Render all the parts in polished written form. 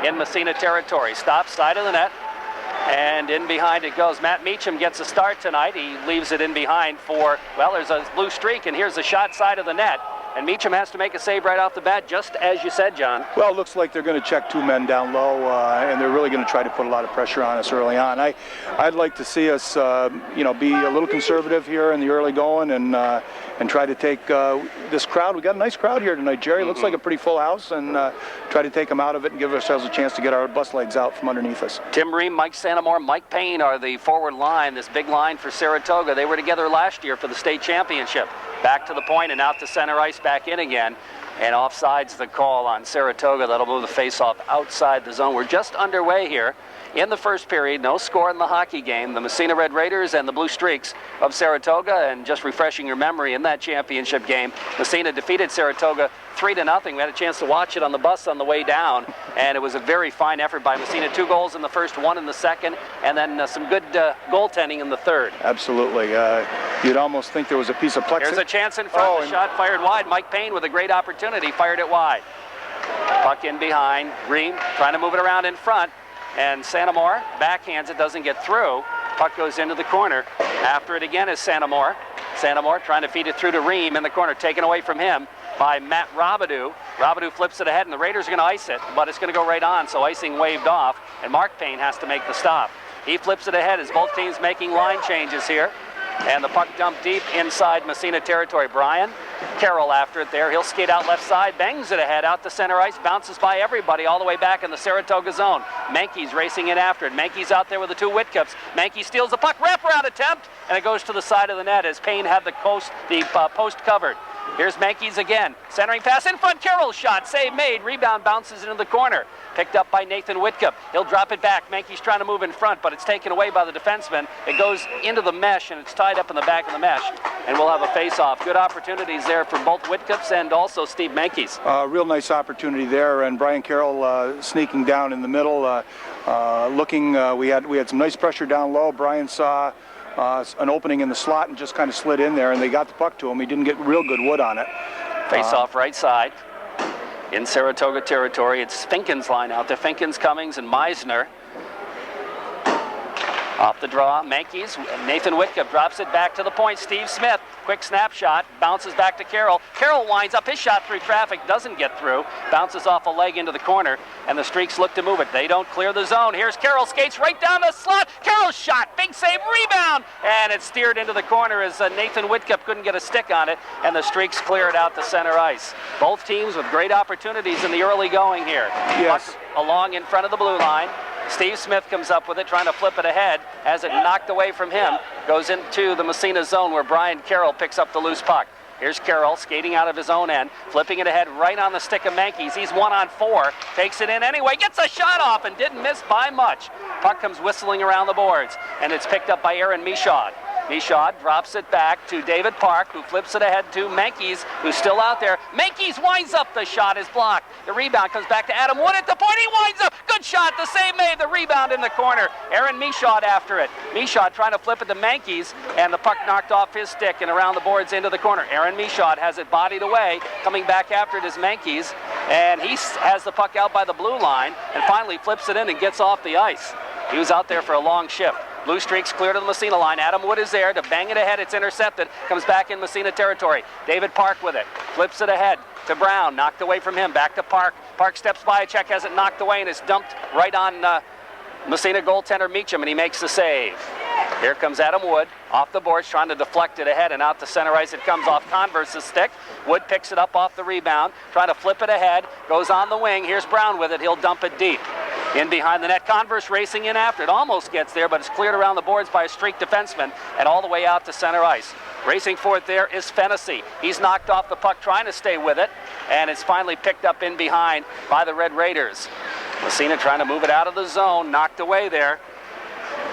in Massena territory. Stop, side of the net, and in behind it goes. Matt Meacham gets a start tonight. He leaves it in behind for, well, there's a blue streak, and here's the shot side of the net. And Meacham has to make a save right off the bat, just as you said, John. Well, it looks like they're going to check two men down low, and they're really going to try to put a lot of pressure on us early on. I'd like to see us, be a little conservative here in the early going and try to take this crowd. We got a nice crowd here tonight, Jerry. Looks like a pretty full house, and try to take them out of it and give ourselves a chance to get our bus legs out from underneath us. Tim Ream, Mike Santamore, Mike Payne are the forward line, this big line for Saratoga. They were together last year for the state championship. Back to the point and out to center ice, back in again. And offside's the call on Saratoga. That'll move the face-off outside the zone. We're just underway here in the first period. No score in the hockey game. The Massena Red Raiders and the Blue Streaks of Saratoga. And just refreshing your memory, in that championship game, Massena defeated Saratoga 3-0. We had a chance to watch it on the bus on the way down, and it was a very fine effort by Massena. 2 goals in the first, 1 in the second, and then some good goaltending in the third. Absolutely. You'd almost think there was a piece of plexiglass. There's a chance in front. The shot fired wide. Mike Payne with a great opportunity fired it wide. Puck in behind. Ream trying to move it around in front, and Santamore backhands it, doesn't get through. Puck goes into the corner. After it again is Santamore. Santamore trying to feed it through to Ream in the corner, taken away from him by Matt Robidoux. Robidoux flips it ahead, and the Raiders are going to ice it, but it's going to go right on, so icing waved off, and Mark Payne has to make the stop. He flips it ahead as both teams making line changes here, and the puck dumped deep inside Massena territory. Brian Carroll after it there. He'll skate out left side, bangs it ahead out to center ice, bounces by everybody all the way back in the Saratoga zone. Mankey's racing in after it. Mankey's out there with the 2 Whitcups. Mankey steals the puck, wraparound attempt, and it goes to the side of the net as Payne had the post covered. Here's Mankey's again. Centering pass in front. Carroll's shot. Save made. Rebound bounces into the corner. Picked up by Nathan Whitcup. He'll drop it back. Mankey's trying to move in front, but it's taken away by the defenseman. It goes into the mesh, and it's tied up in the back of the mesh. And we'll have a face-off. Good opportunities there for both Whitcups and also Steve Mankey's. Real nice opportunity there, and Brian Carroll sneaking down in the middle. We had some nice pressure down low. Brian saw an opening in the slot and just kind of slid in there, and they got the puck to him. He didn't get real good wood on it. Face off right side in Saratoga territory. It's Finken's line out there. Finkens, Cummings, and Meisner. Off the draw, Mankey's. Nathan Whitcup drops it back to the point. Steve Smith, quick snapshot, bounces back to Carroll. Carroll winds up his shot through traffic, doesn't get through, bounces off a leg into the corner, and the Streaks look to move it. They don't clear the zone. Here's Carroll, skates right down the slot. Carroll's shot, big save, rebound, and it's steered into the corner as Nathan Whitcup couldn't get a stick on it, and the Streaks clear it out to center ice. Both teams with great opportunities in the early going here. Yes. Puck along in front of the blue line. Steve Smith comes up with it, trying to flip it ahead. As it knocked away from him, goes into the Massena zone where Brian Carroll picks up the loose puck. Here's Carroll skating out of his own end, flipping it ahead right on the stick of Mankey's. He's 1-on-4, takes it in anyway, gets a shot off and didn't miss by much. Puck comes whistling around the boards, and it's picked up by Aaron Michaud. Michaud drops it back to David Park, who flips it ahead to Mankey's, who's still out there. Mankey's winds up, the shot is blocked. The rebound comes back to Adam Wood at the point, he winds up, good shot, the save made, the rebound in the corner. Aaron Michaud after it. Michaud trying to flip it to Mankey's, and the puck knocked off his stick and around the boards into the corner. Aaron Michaud has it bodied away, coming back after it is Mankey's, and he has the puck out by the blue line, and finally flips it in and gets off the ice. He was out there for a long shift. Blue Streaks clear to the Massena line. Adam Wood is there to bang it ahead. It's intercepted. Comes back in Massena territory. David Park with it. Flips it ahead to Brown. Knocked away from him. Back to Park. Park steps by a check. Has it knocked away and it's dumped right on Massena goaltender Meacham, and he makes the save. Here comes Adam Wood off the boards, trying to deflect it ahead and out to center ice. It comes off Converse's stick. Wood picks it up off the rebound, trying to flip it ahead. Goes on the wing. Here's Brown with it. He'll dump it deep. In behind the net, Converse racing in after it. Almost gets there, but it's cleared around the boards by a streak defenseman and all the way out to center ice. Racing for it there is Fennessy. He's knocked off the puck, trying to stay with it, and it's finally picked up in behind by the Red Raiders. Massena trying to move it out of the zone, knocked away there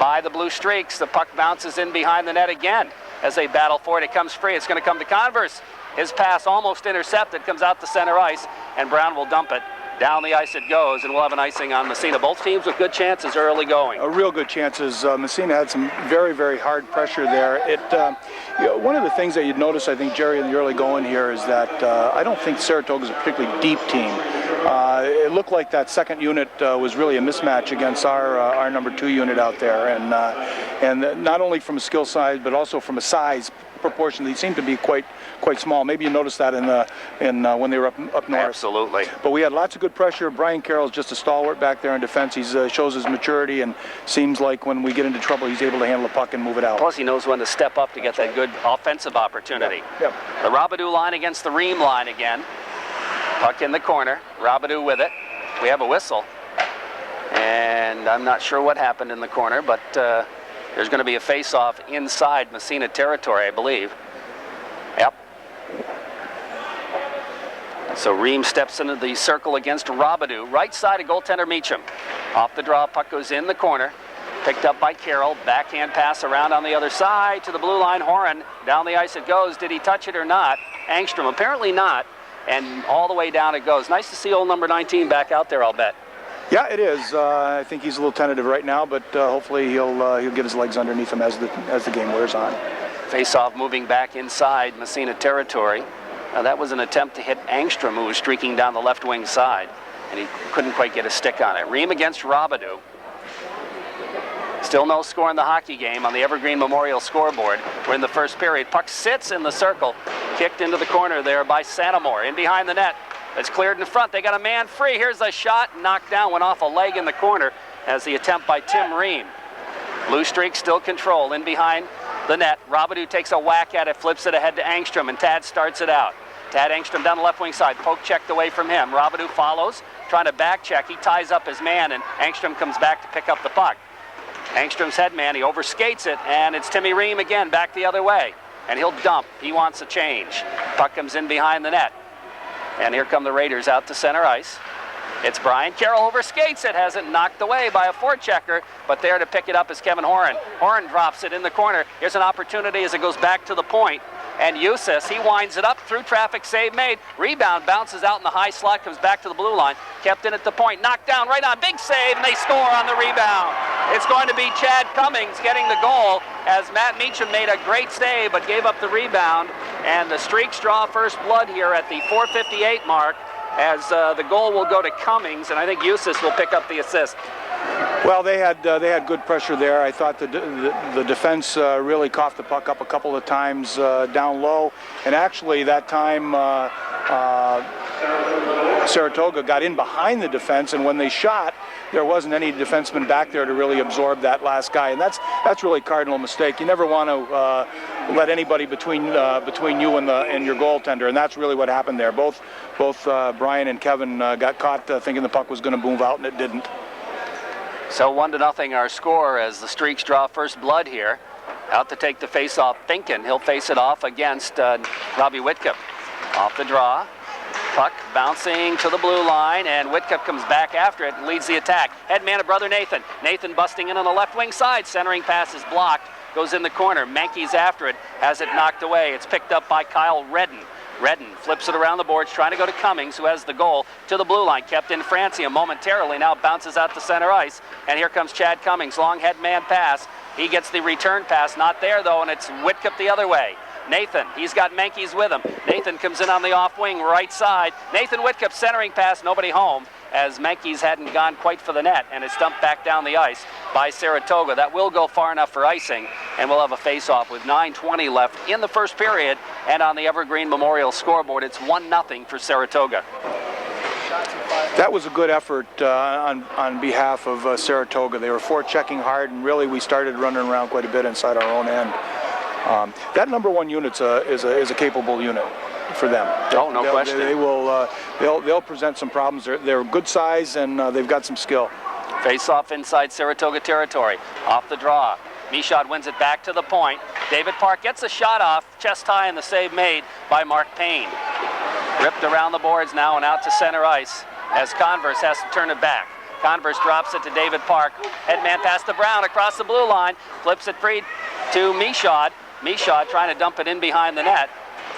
by the Blue Streaks. The puck bounces in behind the net again as they battle for it. It comes free. It's going to come to Converse. His pass almost intercepted, comes out to center ice, and Brown will dump it. Down the ice it goes, and we'll have an icing on Massena. Both teams with good chances early going. Real good chances. Massena had some very, very hard pressure there. One of the things that you'd notice, I think, Jerry, in the early going here is that I don't think Saratoga is a particularly deep team. it looked like that second unit was really a mismatch against our number 2 unit out there, and not only from a skill side but also from a size proportion. They seemed to be quite small. Maybe you noticed that when they were up north. Absolutely. But we had lots of good pressure. Brian Carroll's just a stalwart back there in defense. He shows his maturity, and seems like when we get into trouble, he's able to handle the puck and move it out. Plus, he knows when to step up to get that good offensive opportunity. Yep. The Robidoux line against the Ream line again. Puck in the corner. Robidoux with it. We have a whistle. And I'm not sure what happened in the corner, but there's going to be a face-off inside Massena territory, I believe. Yep. So Ream steps into the circle against Robidoux. Right side of goaltender Meacham. Off the draw, puck goes in the corner. Picked up by Carroll. Backhand pass around on the other side to the blue line. Horan, down the ice it goes. Did he touch it or not? Angstrom, apparently not. And all the way down it goes. Nice to see old number 19 back out there, I'll bet. Yeah, it is. I think he's a little tentative right now, but hopefully he'll get his legs underneath him as the game wears on. Face-off moving back inside Massena territory. That was an attempt to hit Angstrom, who was streaking down the left wing side, and he couldn't quite get a stick on it. Ream against Robidoux. Still no score in the hockey game on the Evergreen Memorial scoreboard. We're in the first period. Puck sits in the circle, kicked into the corner there by Santamore. In behind the net. It's cleared in front. They got a man free. Here's a shot. Knocked down. Went off a leg in the corner as the attempt by Tim Ream. Blue Streak still control. In behind the net. Robidoux takes a whack at it. Flips it ahead to Angstrom. And Tad starts it out. Tad Angstrom down the left wing side. Poke checked away from him. Robidoux follows. Trying to back check. He ties up his man. And Angstrom comes back to pick up the puck. Angstrom's head man. He overskates it. And it's Timmy Ream again back the other way. And he'll dump. He wants a change. Puck comes in behind the net. And here come the Raiders out to center ice. It's Brian Carroll overskates it, has it knocked away by a forechecker, but there to pick it up is Kevin Horan. Horan drops it in the corner. Here's an opportunity as it goes back to the point. And Eustace, he winds it up through traffic, save made. Rebound bounces out in the high slot, comes back to the blue line. Kept in at the point, knocked down right on, big save, and they score on the rebound. It's going to be Chad Cummings getting the goal as Matt Meacham made a great save but gave up the rebound. And the Streaks draw first blood here at the 4:58 mark as the goal will go to Cummings, and I think Eustace will pick up the assist. Well, they had good pressure there. I thought the defense really coughed the puck up a couple of times down low, and actually that time Saratoga got in behind the defense, and when they shot, there wasn't any defenseman back there to really absorb that last guy, and that's really a cardinal mistake. You never want to let anybody between you and your goaltender, and that's really what happened there. Both Brian and Kevin got caught thinking the puck was going to move out, and it didn't. So 1-0 our score as the Streaks draw first blood here. Out to take the face-off, Finken. He'll face it off against Robbie Whitcup. Off the draw. Puck bouncing to the blue line, and Whitcup comes back after it and leads the attack. Headman of brother Nathan. Nathan busting in on the left wing side. Centering pass is blocked. Goes in the corner. Mankey's after it. Has it knocked away. It's picked up by Kyle Redden. Redden flips it around the boards, trying to go to Cummings, who has the goal, to the blue line. Kept in Francia momentarily, now bounces out to center ice. And here comes Chad Cummings, long head man pass. He gets the return pass, not there though, and it's Whitcup the other way. Nathan, he's got Mankey's with him. Nathan comes in on the off wing, right side. Nathan Whitcup centering pass, nobody home, as Mankey's hadn't gone quite for the net, and it's dumped back down the ice by Saratoga. That will go far enough for icing, and we'll have a face-off with 9:20 left in the first period, and on the Evergreen Memorial scoreboard, it's 1-0 for Saratoga. That was a good effort on behalf of Saratoga. They were forechecking hard, and really we started running around quite a bit inside our own end. That number 1 unit is a capable unit for them. Oh, no question. They'll present some problems. They're good size, and they've got some skill. Face off inside Saratoga territory. Off the draw. Michaud wins it back to the point. David Park gets a shot off, chest high, and the save made by Mark Payne. Ripped around the boards now and out to center ice as Converse has to turn it back. Converse drops it to David Park. Headman pass to Brown across the blue line. Flips it free to Michaud. Michaud trying to dump it in behind the net.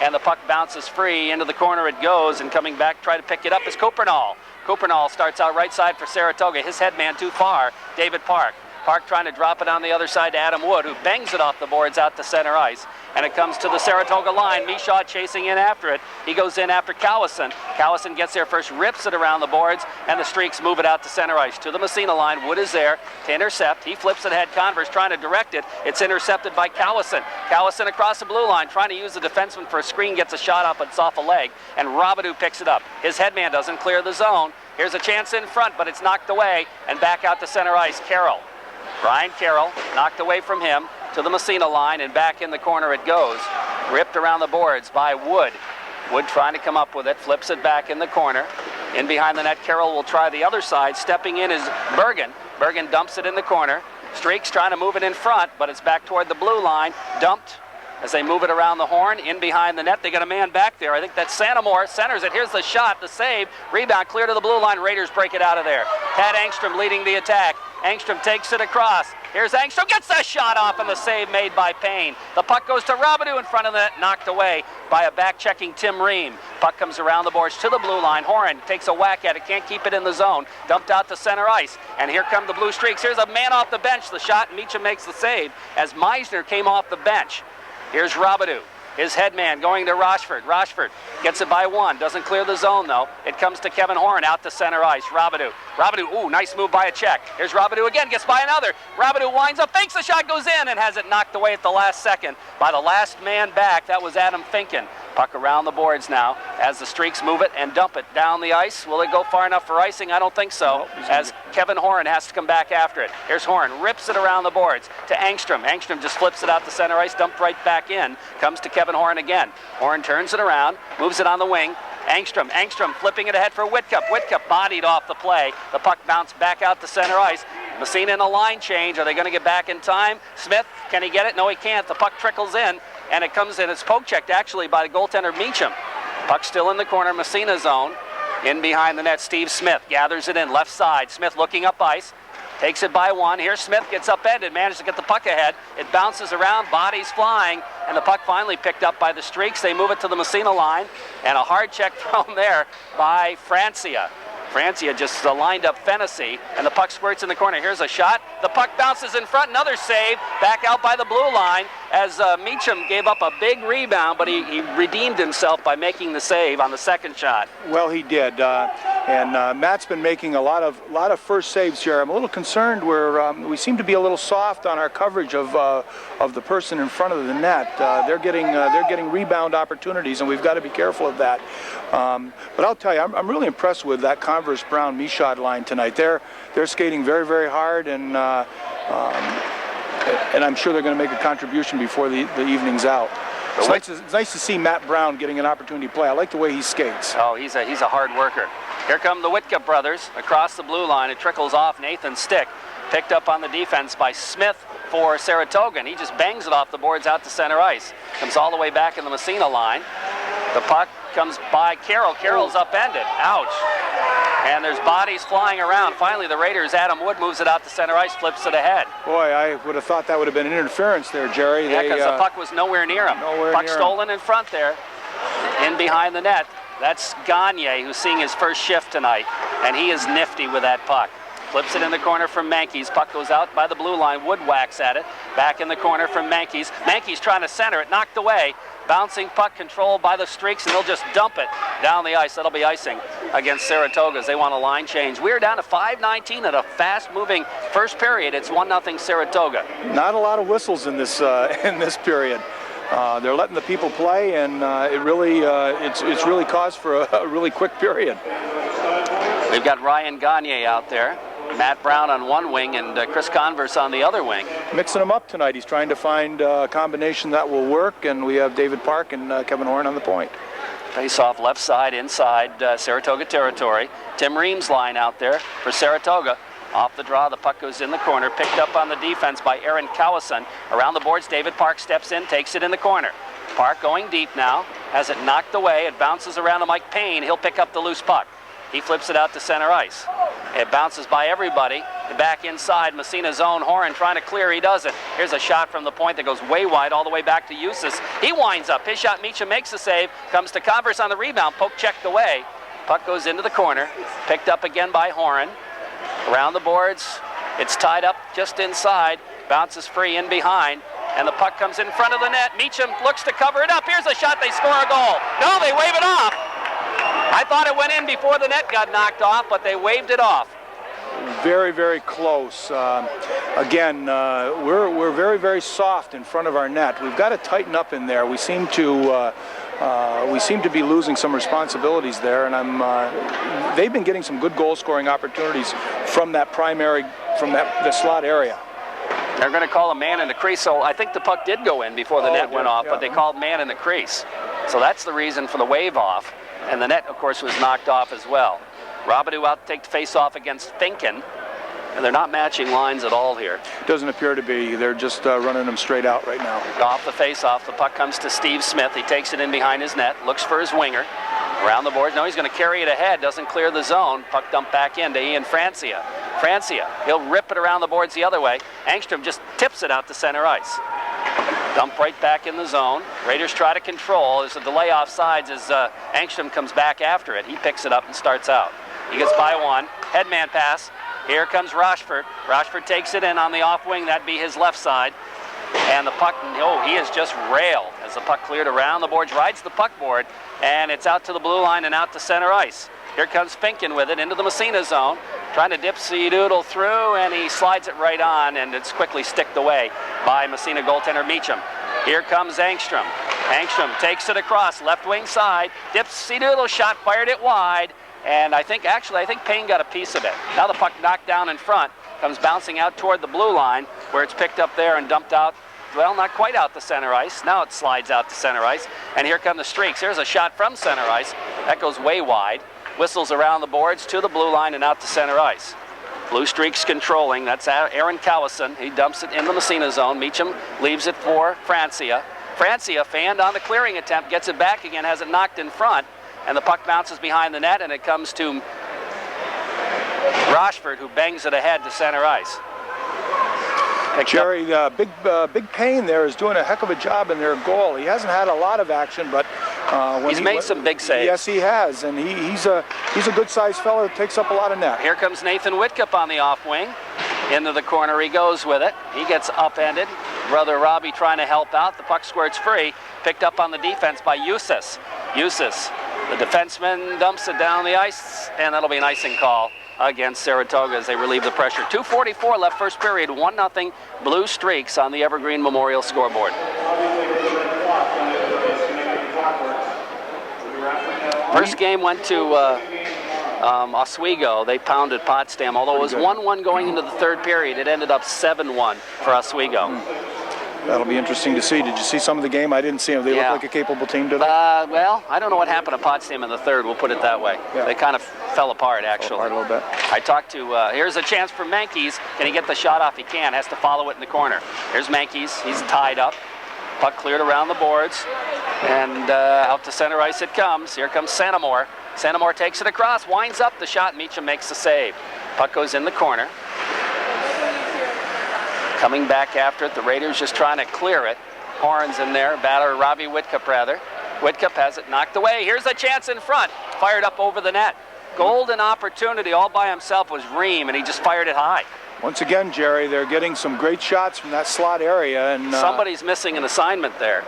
And the puck bounces free. Into the corner it goes. And coming back, try to pick it up is Coupernall. Coupernall starts out right side for Saratoga. His headman too far. David Park. Park trying to drop it on the other side to Adam Wood, who bangs it off the boards out to center ice. And it comes to the Saratoga line. Michaud chasing in after it. He goes in after Callison. Callison gets there first, rips it around the boards, and the Streaks move it out to center ice. To the Massena line, Wood is there to intercept. He flips it ahead. Converse trying to direct it. It's intercepted by Callison. Callison across the blue line, trying to use the defenseman for a screen, gets a shot up, but it's off a leg. And Robidoux picks it up. His headman doesn't clear the zone. Here's a chance in front, but it's knocked away, and back out to center ice. Carroll. Brian Carroll knocked away from him to the Massena line, and back in the corner it goes. Ripped around the boards by Wood. Wood trying to come up with it, flips it back in the corner. In behind the net, Carroll will try the other side. Stepping in is Bergen. Bergen dumps it in the corner. Streaks trying to move it in front, but it's back toward the blue line. Dumped as they move it around the horn. In behind the net, they got a man back there. I think that's Santamore. Centers it. Here's the shot, the save. Rebound clear to the blue line. Raiders break it out of there. Pat Engstrom leading the attack. Engstrom takes it across. Here's Engstrom, gets that shot off, and the save made by Payne. The puck goes to Robidoux in front of the net, knocked away by a back-checking Tim Ream. Puck comes around the boards to the blue line. Horan takes a whack at it, can't keep it in the zone. Dumped out to center ice, and here come the Blue Streaks. Here's a man off the bench. The shot, and Meacham makes the save as Meisner came off the bench. Here's Robidoux. His headman going to Rochford. Rochford gets it by one. Doesn't clear the zone, though. It comes to Kevin Horan out to center ice. Robidoux. Robidoux, ooh, nice move by a check. Here's Robidoux again, gets by another. Robidoux winds up, fakes the shot, goes in, and has it knocked away at the last second by the last man back. That was Adam Finken. Puck around the boards now as the Streaks move it and dump it down the ice. Will it go far enough for icing? I don't think so, as Kevin Horan has to come back after it. Here's Horan, rips it around the boards to Engstrom. Engstrom just flips it out to center ice, dumped right back in. Comes to Kevin Horan again. Horan turns it around, moves it on the wing. Engstrom flipping it ahead for Whitcup. Whitcup bodied off the play. The puck bounced back out to center ice. Massena in a line change. Are they going to get back in time? Smith, can he get it? No, he can't. The puck trickles in, and it comes in. It's poke checked actually by the goaltender Meacham. Puck still in the corner, Massena zone. In behind the net, Steve Smith gathers it in left side. Smith looking up ice. Takes it by one. Here Smith gets upended, manages to get the puck ahead. It bounces around, bodies flying, and the puck finally picked up by the Streaks. They move it to the Massena line, and a hard check thrown there by Francia. Francia just lined up Fennessy, and the puck squirts in the corner. Here's a shot. The puck bounces in front. Another save back out by the blue line as Meacham gave up a big rebound, but he redeemed himself by making the save on the second shot. Well, he did, and Matt's been making a lot of first saves here. I'm a little concerned where we seem to be a little soft on our coverage of the person in front of the net. They're getting rebound opportunities, and we've got to be careful of that. But I'll tell you, I'm really impressed with that Converse Brown Michaud line tonight. They're skating very, very hard, and I'm sure they're going to make a contribution before the evening's out. It's nice to see Matt Brown getting an opportunity to play. I like the way he skates. Oh, he's a hard worker. Here come the Whitcup brothers across the blue line. It trickles off Nathan's stick. Picked up on the defense by Smith for Saratoga, and he just bangs it off the boards out to center ice. Comes all the way back in the Massena line. The puck comes by Carroll. Carroll's upended. Ouch. And there's bodies flying around. Finally, the Raiders, Adam Wood moves it out to center ice, flips it ahead. Boy, I would have thought that would have been an interference there, Jerry. Yeah, because the puck was nowhere near him. Puck stolen in front there. In behind the net. That's Gagne, who's seeing his first shift tonight, and he is nifty with that puck. Flips it in the corner from Mankeys. Puck goes out by the blue line. Wood whacks at it. Back in the corner from Mankeys. Mankeys trying to center it. Knocked away. Bouncing puck controlled by the Streaks, and they'll just dump it down the ice. That'll be icing against Saratoga as they want a line change. We're down to 5:19 at a fast-moving first period. It's 1-0 Saratoga. Not a lot of whistles in this period. They're letting the people play, and it's really cause for a really quick period. We've got Ryan Gagne out there, Matt Brown on one wing, and Chris Converse on the other wing. Mixing them up tonight. He's trying to find a combination that will work, and we have David Park and Kevin Horan on the point. Face off left side inside Saratoga territory. Tim Ream's line out there for Saratoga. Off the draw, the puck goes in the corner, picked up on the defense by Aaron Callison. Around the boards, David Park steps in, takes it in the corner. Park going deep now, has it knocked away. It bounces around to Mike Payne. He'll pick up the loose puck. He flips it out to center ice. It bounces by everybody. Back inside, Massena zone. Horan trying to clear. He doesn't. Here's a shot from the point that goes way wide all the way back to Eustace. He winds up. His shot, Meacham makes the save. Comes to Converse on the rebound. Poke checked away. Puck goes into the corner. Picked up again by Horan. Around the boards, It's tied up just inside, bounces free in behind, and the puck comes in front of the net. Meacham looks to cover it up. Here's a shot, they score a goal. No, they wave it off. I thought it went in before the net got knocked off, but they waved it off. Very, very close. Again, we're very, very soft in front of our net. We've got to tighten up in there. We seem to be losing some responsibilities there, and they've been getting some good goal-scoring opportunities from that the slot area. They're going to call a man in the crease, so I think the puck did go in before the net went off, but they called man in the crease. So that's the reason for the wave off, and the net, of course, was knocked off as well. Robidoux out to take the face-off against Finken, and they're not matching lines at all here. Doesn't appear to be. They're just running them straight out right now. Off the face-off, the puck comes to Steve Smith. He takes it in behind his net, looks for his winger. Around the board, no, he's going to carry it ahead, doesn't clear the zone. Puck dumped back in to Ian Francia. He'll rip it around the boards the other way. Angstrom just tips it out to center ice. Dump right back in the zone. Raiders try to control. There's a delay off sides as Angstrom comes back after it. He picks it up and starts out. He gets by one. Headman pass. Here comes Rochford. Rochford takes it in on the off wing. That'd be his left side. And the puck, he is just railed as the puck cleared around the boards, rides the puck board, and it's out to the blue line and out to center ice. Here comes Finken with it into the Massena zone, trying to dipsy-doodle through, and he slides it right on, and it's quickly sticked away by Massena goaltender Meacham. Here comes Angstrom. Angstrom takes it across, left wing side, dipsy-doodle shot, fired it wide, and I think Payne got a piece of it. Now the puck knocked down in front, comes bouncing out toward the blue line, where it's picked up there and dumped out, well, not quite out to center ice. Now it slides out to center ice, and here come the streaks. Here's a shot from center ice. That goes way wide. Whistles around the boards to the blue line and out to center ice. Blue Streaks controlling. That's Aaron Cowison. He dumps it in the Massena zone. Meacham leaves it for Francia. Francia, fanned on the clearing attempt, gets it back again, has it knocked in front, and the puck bounces behind the net, and it comes to Rochford, who bangs it ahead to center ice. Jerry, Big Payne there is doing a heck of a job in their goal. He hasn't had a lot of action, but he's made some big saves. Yes, he has, and he's a good-sized fellow that takes up a lot of net. Here comes Nathan Whitcup on the off wing. Into the corner he goes with it. He gets upended. Brother Robbie trying to help out. The puck squirts free. Picked up on the defense by Eustace. The defenseman dumps it down the ice, and that'll be an icing call against Saratoga as they relieve the pressure. 2:44 left first period, 1-0 Blue Streaks on the Evergreen Memorial scoreboard. First game went to Oswego. They pounded Potsdam, although it was 1-1 going into the third period. It ended up 7-1 for Oswego. That'll be interesting to see. Did you see some of the game? I didn't see them. They look like a capable team, do they? Well, I don't know what happened to Potsdam in the third. We'll put it that way. Yeah. They kind of fell apart, actually. Fell apart a little bit. I talked to, here's a chance for Mankies. Can he get the shot off? He can. Has to follow it in the corner. Here's Mankies. He's tied up. Puck cleared around the boards. And out to center ice it comes. Here comes Santamore. Santamore takes it across, winds up the shot. Meacham makes the save. Puck goes in the corner. Coming back after it, the Raiders just trying to clear it. Horns in there, batter Robbie Whitcup rather. Whitcup has it knocked away. Here's a chance in front. Fired up over the net. Golden opportunity all by himself was Ream, and he just fired it high. Once again, Jerry, they're getting some great shots from that slot area. And somebody's missing an assignment there.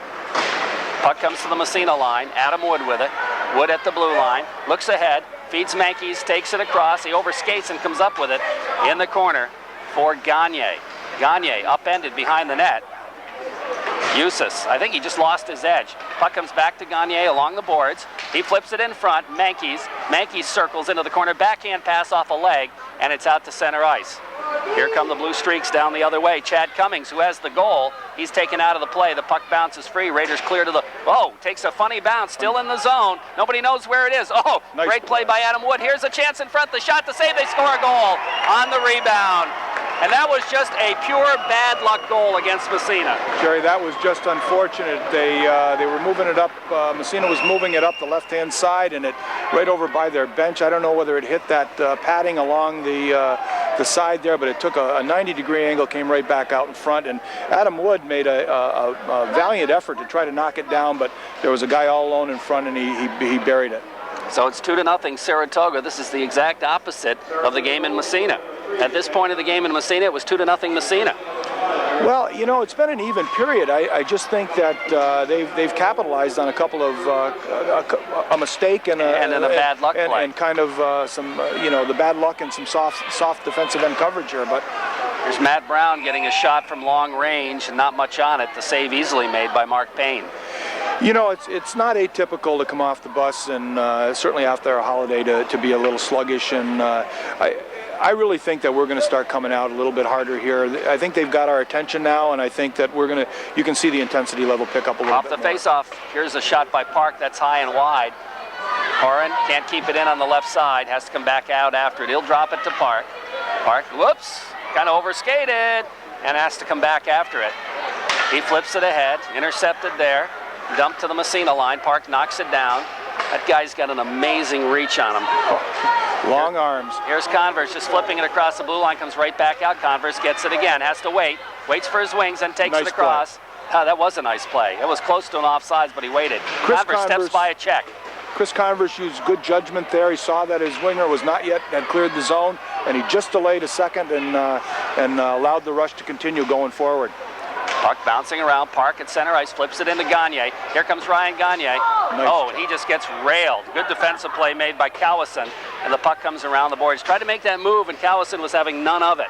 Puck comes to the Massena line. Adam Wood with it. Wood at the blue line. Looks ahead. Feeds Mankies. Takes it across. He overskates and comes up with it in the corner for Gagne. Gagne upended behind the net. Eustace, I think he just lost his edge. Puck comes back to Gagne along the boards. He flips it in front. Mankies circles into the corner. Backhand pass off a leg, and it's out to center ice. Here come the Blue Streaks down the other way. Chad Cummings, who has the goal, he's taken out of the play. The puck bounces free. Raiders clear to the... takes a funny bounce. Still in the zone. Nobody knows where it is. Nice great play by Adam Wood. Here's a chance in front. The shot to save. They score a goal on the rebound. And that was just a pure bad luck goal against Massena. Jerry, that was just unfortunate. They were moving it up. Massena was moving it up the left-hand side, and it right over by their bench. I don't know whether it hit that padding along the side there, but it took a 90-degree angle, came right back out in front. And Adam Wood made a valiant effort to try to knock it down, but there was a guy all alone in front, and he buried it. So it's 2-0 Saratoga. This is the exact opposite of the game in Massena. At this point of the game in Massena, it was 2-0 Massena. Well, you know, it's been an even period. I just think that they've capitalized on a couple of a mistake and a bad luck play. And kind of some the bad luck and some soft defensive end coverage here. But here's Matt Brown getting a shot from long range and not much on it. The save easily made by Mark Payne. You know, it's not atypical to come off the bus and certainly after a holiday to be a little sluggish, and I really think that we're going to start coming out a little bit harder here. I think they've got our attention now, and I think that you can see the intensity level pick up a little bit. Off the face-off, here's a shot by Park that's high and wide. Horan can't keep it in on the left side, has to come back out after it. He'll drop it to Park. Park, whoops, kind of overskated and has to come back after it. He flips it ahead, intercepted there, dumped to the Massena line. Park knocks it down. That guy's got an amazing reach on him. Long arms. Here's Converse just flipping it across the blue line, comes right back out. Converse gets it again, has to wait, waits for his wings and takes it across. That was a nice play. It was close to an offsides, but he waited. Converse steps by a check. Chris Converse used good judgment there. He saw that his winger was not yet had cleared the zone, and he just delayed a second and allowed the rush to continue going forward. Puck bouncing around. Park at center ice, flips it into Gagne. Here comes Ryan Gagne. Nice. Oh, and he just gets railed. Good defensive play made by Cowison, and the puck comes around the boards. Tried to make that move, and Cowison was having none of it.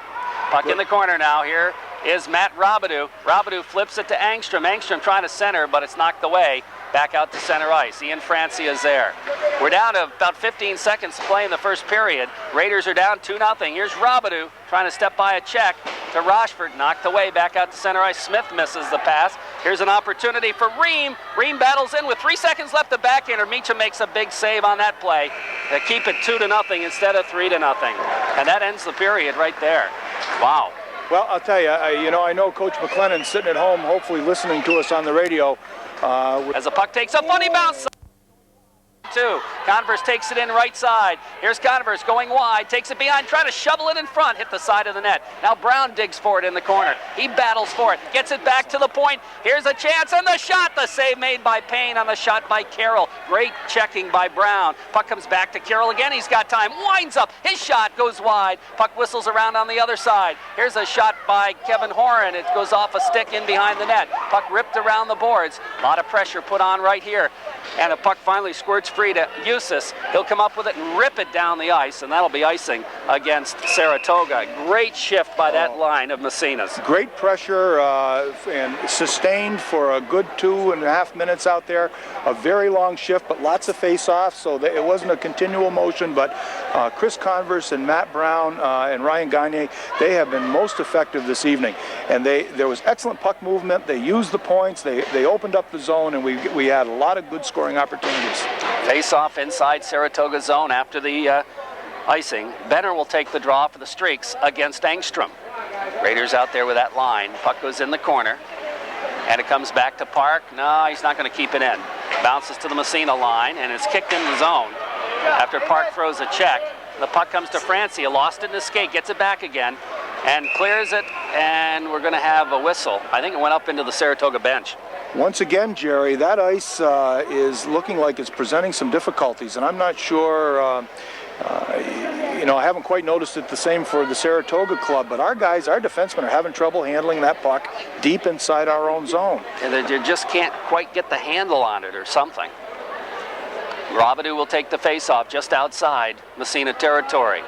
Puck in the corner now. Here is Matt Robidoux. Robidoux flips it to Angstrom. Angstrom trying to center, but it's knocked away. Back out to center ice. Ian Francia is there. We're down to about 15 seconds to play in the first period. Raiders are down 2-0. Here's Robidoux trying to step by a check to Rochford. Knocked away. Back out to center ice. Smith misses the pass. Here's an opportunity for Ream. Ream battles in with 3 seconds left to backhander. Meacham makes a big save on that play to keep it 2-0 instead of 3-0. And that ends the period right there. Wow. Well, I'll tell you, I know Coach McLennan's sitting at home, hopefully listening to us on the radio. As the puck takes a funny bounce. Converse takes it in right side. Here's Converse going wide, takes it behind, trying to shovel it in front, hit the side of the net. Now Brown digs for it in the corner. He battles for it, gets it back to the point. Here's a chance, and the shot, the save made by Payne on the shot by Carroll. Great checking by Brown. Puck comes back to Carroll again, he's got time, winds up, his shot goes wide. Puck whistles around on the other side. Here's a shot by Kevin Horan. It goes off a stick in behind the net. Puck ripped around the boards. A lot of pressure put on right here. And the puck finally squirts free to Eustace. He'll come up with it and rip it down the ice, and that'll be icing against Saratoga. Great shift by that line of Massena's. Great pressure and sustained for a good 2.5 minutes out there. A very long shift, but lots of face-offs, so it wasn't a continual motion, but Chris Converse and Matt Brown and Ryan Gagne, they have been most effective this evening. And there was excellent puck movement. They used the points. They opened up the zone, and we had a lot of good scoring opportunities. Face-off inside Saratoga zone after the icing. Benner will take the draw for the Streaks against Angstrom. Raiders out there with that line. Puck goes in the corner, and it comes back to Park. No, he's not going to keep it in. Bounces to the Massena line, and it's kicked in the zone. After Park throws a check, the puck comes to Francia. Lost it in the skate, gets it back again, and clears it, and we're going to have a whistle. I think it went up into the Saratoga bench. Once again, Jerry, that ice is looking like it's presenting some difficulties, and I'm not sure, I haven't quite noticed it the same for the Saratoga club, but our defensemen are having trouble handling that puck deep inside our own zone. And they just can't quite get the handle on it or something. Robidoux will take the face-off just outside Massena territory.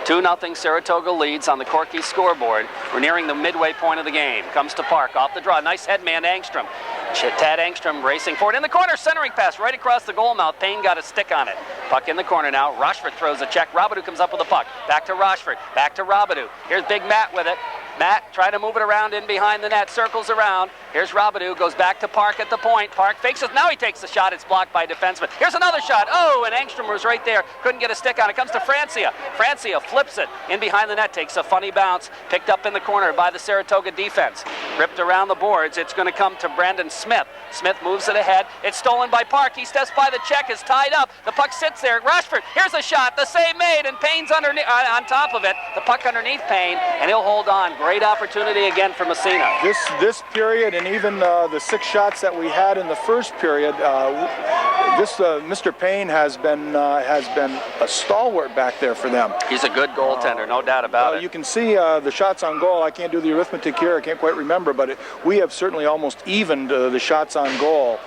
2-0 Saratoga leads on the Corky scoreboard. We're nearing the midway point of the game. Comes to Park, off the draw. Nice head man, Angstrom. Tad Angstrom racing forward in the corner, centering pass right across the goal mouth. Payne got a stick on it. Puck in the corner now. Rochford throws a check. Robidoux comes up with the puck. Back to Rochford, back to Robidoux. Here's Big Matt with it. Matt trying to move it around in behind the net, circles around. Here's Robidoux, goes back to Park at the point. Park fakes it, now he takes the shot, it's blocked by a defenseman. Here's another shot, oh, and Angstrom was right there, couldn't get a stick on it. Comes to Francia. Francia flips it in behind the net, takes a funny bounce, picked up in the corner by the Saratoga defense. Ripped around the boards, it's going to come to Brandon Smith. Smith moves it ahead, it's stolen by Park, he steps by the check, is tied up, the puck sits there. Rashford, here's a shot, the save made, and Payne's underneath, on top of it, the puck underneath Payne, and he'll hold on. Great opportunity again for Massena. This period, and even the 6 shots that we had in the first period, Mr. Payne has been a stalwart back there for them. He's a good goaltender, no doubt about it. You can see the shots on goal. I can't do the arithmetic here. I can't quite remember, but we have certainly almost evened the shots on goal.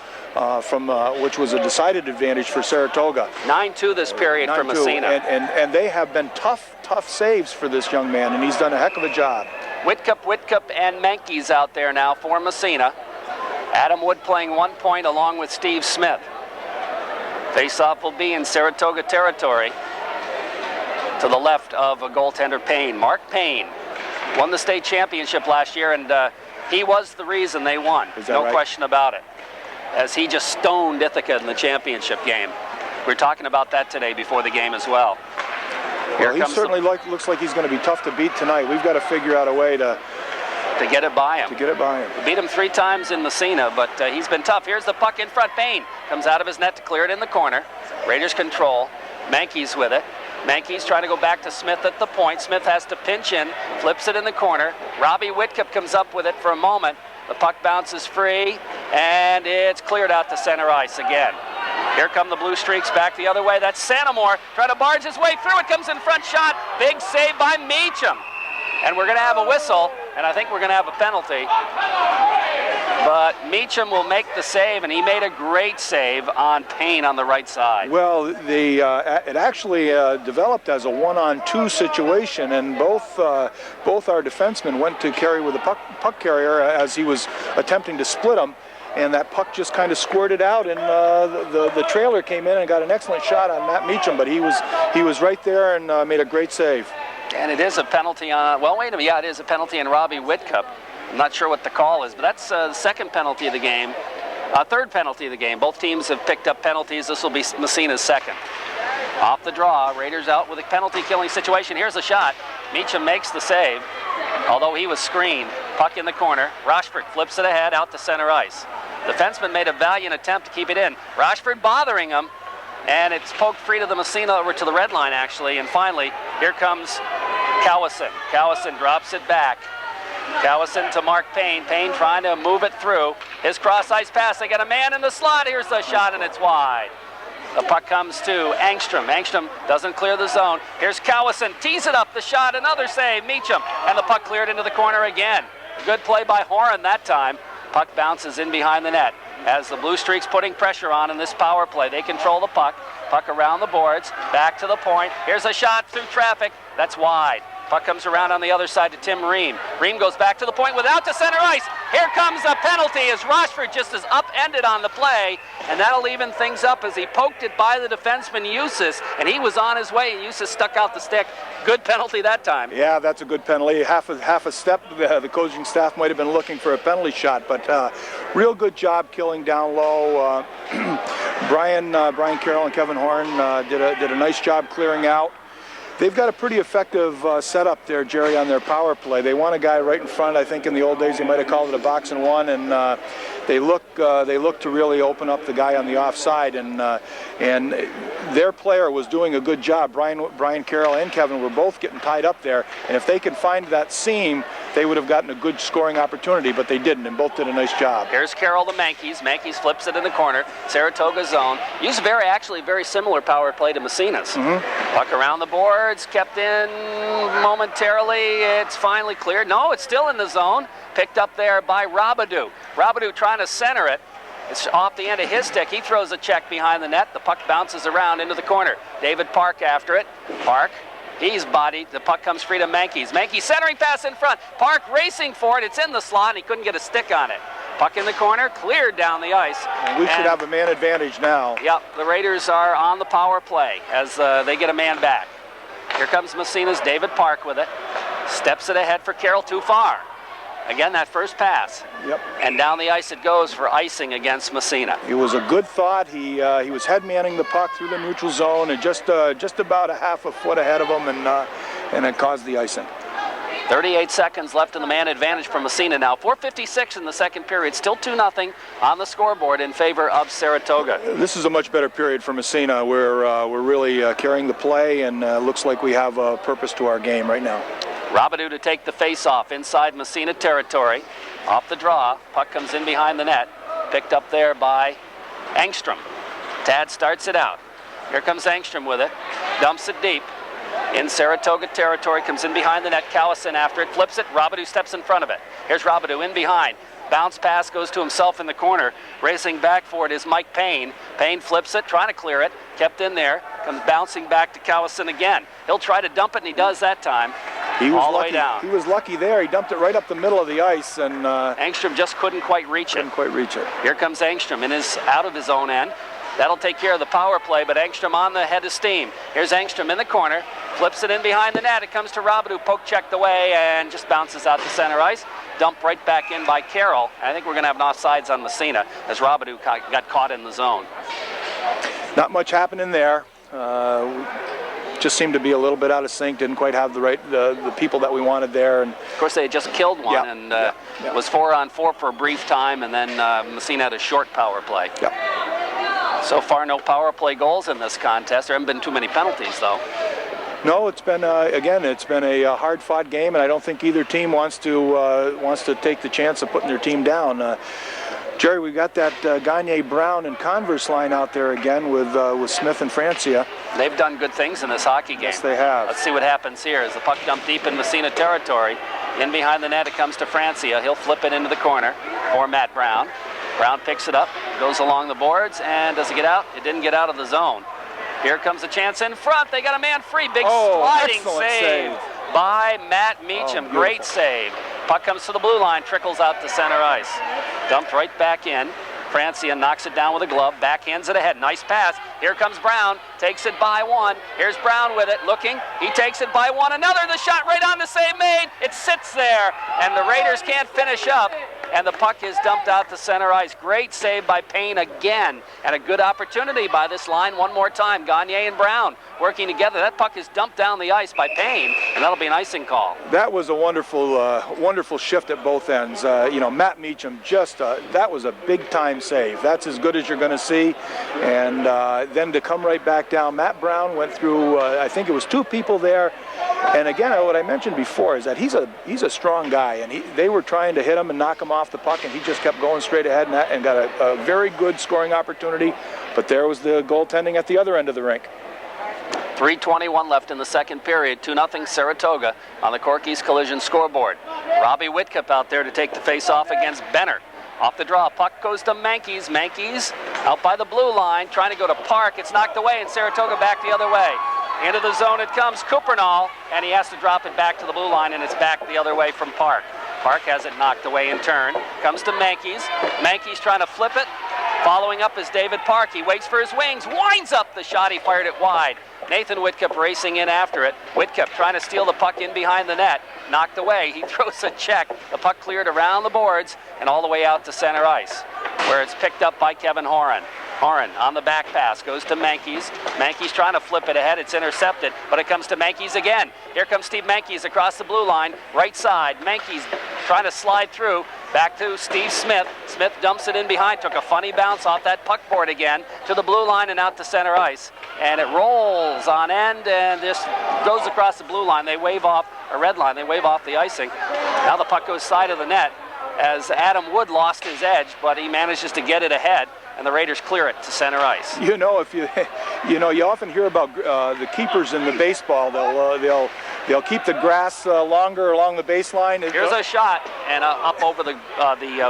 Which was a decided advantage for Saratoga. 9-2 this period for Massena. And they have been tough saves for this young man, and he's done a heck of a job. Whitcup, and Menkes out there now for Massena. Adam Wood playing 1 point along with Steve Smith. Face-off will be in Saratoga territory to the left of a goaltender Payne. Mark Payne won the state championship last year, and he was the reason they won. No question about it, as he just stoned Ithaca in the championship game. We were talking about that today before the game as well. Well, he certainly looks like he's going to be tough to beat tonight. We've got to figure out a way to get it by him. We beat him 3 times in Massena, but he's been tough. Here's the puck in front. Payne comes out of his net to clear it in the corner. Raiders control. Menkes with it. Menkes trying to go back to Smith at the point. Smith has to pinch in, flips it in the corner. Robbie Whitcup comes up with it for a moment. The puck bounces free, and it's cleared out to center ice again. Here come the Blue Streaks back the other way. That's Santamore trying to barge his way through. It comes in front shot. Big save by Meacham. And we're going to have a whistle, and I think we're going to have a penalty. But Meacham will make the save, and he made a great save on Payne on the right side. Well, it actually developed as a 1-on-2 situation, and both our defensemen went to carry with the puck carrier as he was attempting to split him, and that puck just kind of squirted out, and the trailer came in and got an excellent shot on Matt Meacham, but he was right there and made a great save. And it is a penalty on, well, wait a minute, yeah, it is a penalty on Robbie Whitcup. I'm not sure what the call is, but that's the second penalty of the game. Third penalty of the game. Both teams have picked up penalties. This will be Massena's second. Off the draw, Raiders out with a penalty-killing situation. Here's a shot. Meacham makes the save, although he was screened. Puck in the corner. Rochford flips it ahead out to center ice. Defenseman made a valiant attempt to keep it in. Rochford bothering him, and it's poked free to the Massena, over to the red line, actually. And finally, here comes Cowison. Cowison drops it back. Cowison to Mark Payne. Payne trying to move it through. His cross-ice pass. They got a man in the slot. Here's the shot, and it's wide. The puck comes to Angstrom. Angstrom doesn't clear the zone. Here's Cowison. Tees it up. The shot. Another save. Meacham. And the puck cleared into the corner again. Good play by Horan that time. Puck bounces in behind the net. As the Blue Streaks putting pressure on in this power play. They control the puck. Puck around the boards. Back to the point. Here's a shot through traffic. That's wide. Puck comes around on the other side to Tim Ream. Ream goes back to the point without to center ice. Here comes a penalty as Rochford just is upended on the play, and that'll even things up as he poked it by the defenseman Eustace, and he was on his way, and Eustace stuck out the stick. Good penalty that time. Yeah, that's a good penalty. Half a step, the coaching staff might have been looking for a penalty shot, but real good job killing down low. Brian Carroll and Kevin Horn did a nice job clearing out. They've got a pretty effective setup there, Jerry, on their power play. They want a guy right in front. I think in the old days they might have called it a box and one, and they look to really open up the guy on the offside, and their player was doing a good job. Brian Carroll and Kevin were both getting tied up there, and if they could find that seam, they would have gotten a good scoring opportunity, but they didn't, and both did a nice job. Here's Carroll to Menkes. Menkes flips it in the corner. Saratoga zone. Used actually very similar power play to Massena's. Mm-hmm. Puck around the boards, kept in momentarily. It's finally cleared. No, it's still in the zone. Picked up there by Robidoux. Robidoux trying to center it. It's off the end of his stick. He throws a check behind the net. The puck bounces around into the corner. David Park after it. Park. He's bodied. The puck comes free to Menkes. Menkes centering pass in front. Park racing for it. It's in the slot, and he couldn't get a stick on it. Puck in the corner, cleared down the ice. We should have a man advantage now. Yep, the Raiders are on the power play as they get a man back. Here comes Massena's David Park with it. Steps it ahead for Carroll, too far. Again, that first pass. Yep. And down the ice it goes for icing against Massena. It was a good thought. He was head manning the puck through the neutral zone and just about a half a foot ahead of him, and it caused the icing. 38 seconds left in the man advantage for Massena now. 4:56 in the second period. Still 2-0 on the scoreboard in favor of Saratoga. This is a much better period for Massena. We're really carrying the play, and looks like we have a purpose to our game right now. Robidoux to take the face-off inside Massena territory. Off the draw, puck comes in behind the net. Picked up there by Angstrom. Tad starts it out. Here comes Engstrom with it. Dumps it deep. In Saratoga territory, comes in behind the net. Callison after it, flips it. Robidoux steps in front of it. Here's Robidoux in behind. Bounce pass goes to himself in the corner. Racing back for it is Mike Payne. Payne flips it, trying to clear it. Kept in there. Comes bouncing back to Callison again. He'll try to dump it, and he does that time. He was all the lucky. way down. He was lucky there. He dumped it right up the middle of the ice, and Engstrom just couldn't quite reach it. Here comes Engstrom out of his own end. That'll take care of the power play, but Engstrom on the head of steam. Here's Engstrom in the corner, flips it in behind the net. It comes to Robidoux, poke checked away, and just bounces out to center ice. Dumped right back in by Carroll. I think we're going to have an offsides on Massena as Robidoux got caught in the zone. Not much happening there. Just seemed to be a little bit out of sync. Didn't quite have the people that we wanted there. And of course, they had just killed one, and it was 4-on-4 for a brief time, and then Massena had a short power play. So far, no power play goals in this contest. There haven't been too many penalties, though. No, it's been again, it's been a hard-fought game, and I don't think either team wants to take the chance of putting their team down. Jerry, we got that Gagne, Brown, and Converse line out there again with Smith and Francia. They've done good things in this hockey game. Yes, they have. Let's see what happens here. As the puck dumped deep in Massena territory, in behind the net it comes to Francia. He'll flip it into the corner for Matt Brown. Brown picks it up, goes along the boards, and does it get out? It didn't get out of the zone. Here comes a chance in front. They got a man free. Big sliding save by Matt Meacham. Great save. Puck comes to the blue line, trickles out to center ice. Dumped right back in. Francia knocks it down with a glove, backhands it ahead. Nice pass. Here comes Brown, takes it by one. Here's Brown with it, looking. He takes it by one. Another, the shot right on the save made. It sits there, and the Raiders can't finish up. And the puck is dumped out to center ice. Great save by Payne again. And a good opportunity by this line one more time. Gagne and Brown working together. That puck is dumped down the ice by Payne, and that'll be an icing call. That was a wonderful shift at both ends. Matt Meacham, that was a big-time save. That's as good as you're going to see. And then to come right back down, Matt Brown went through, I think it was two people there. And again, what I mentioned before is that he's a strong guy, and they were trying to hit him and knock him off the puck, and he just kept going straight ahead and got a very good scoring opportunity. But there was the goaltending at the other end of the rink. 3:21 left in the second period. 2-0 Saratoga on the Corky's Collision scoreboard. Robbie Whitcup out there to take the face-off against Benner. Off the draw, puck goes to Mankies. Mankies out by the blue line, trying to go to Park. It's knocked away, and Saratoga back the other way. Into the zone it comes, Kupernall, and he has to drop it back to the blue line, and it's back the other way from Park. Park has it knocked away in turn. Comes to Mankies. Mankies trying to flip it. Following up is David Park. He waits for his wings, winds up the shot. He fired it wide. Nathan Whitcup racing in after it. Whitcup trying to steal the puck in behind the net. Knocked away. He throws a check. The puck cleared around the boards and all the way out to center ice, where it's picked up by Kevin Horan. Horan on the back pass goes to Mankies. Mankies trying to flip it ahead. It's intercepted, but it comes to Mankies again. Here comes Steve Mankies across the blue line, right side. Mankies trying to slide through. Back to Steve Smith. Smith dumps it in behind. Took a funny bounce off that puck board again to the blue line and out to center ice. And it rolls on end and just goes across the blue line. They wave off a red line. They wave off the icing. Now the puck goes side of the net as Adam Wood lost his edge, but he manages to get it ahead. And the Raiders clear it to center ice. You often hear about the keepers in the baseball. They'll keep the grass longer along the baseline. Here's a shot and up over the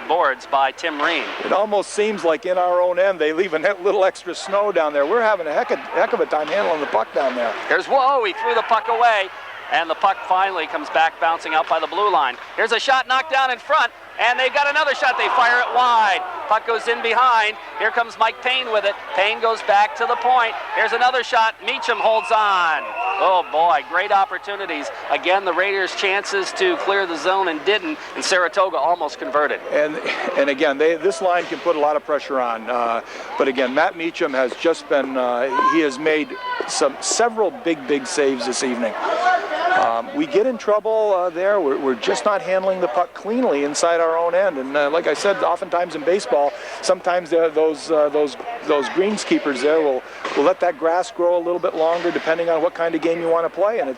boards by Tim Reen. It almost seems like in our own end they leave a little extra snow down there. We're having a heck of a time handling the puck down there. He threw the puck away, and the puck finally comes back bouncing out by the blue line. Here's a shot knocked down in front. And they've got another shot. They fire it wide. Puck goes in behind. Here comes Mike Payne with it. Payne goes back to the point. Here's another shot. Meacham holds on. Oh, boy, great opportunities. Again, the Raiders' chances to clear the zone and didn't, and Saratoga almost converted. And again, this line can put a lot of pressure on. But again, Matt Meacham has just been, he has made several big saves this evening. We get in trouble there. We're just not handling the puck cleanly inside our own end. And like I said, oftentimes in baseball, sometimes those greenskeepers there will let that grass grow a little bit longer depending on what kind of game you want to play. And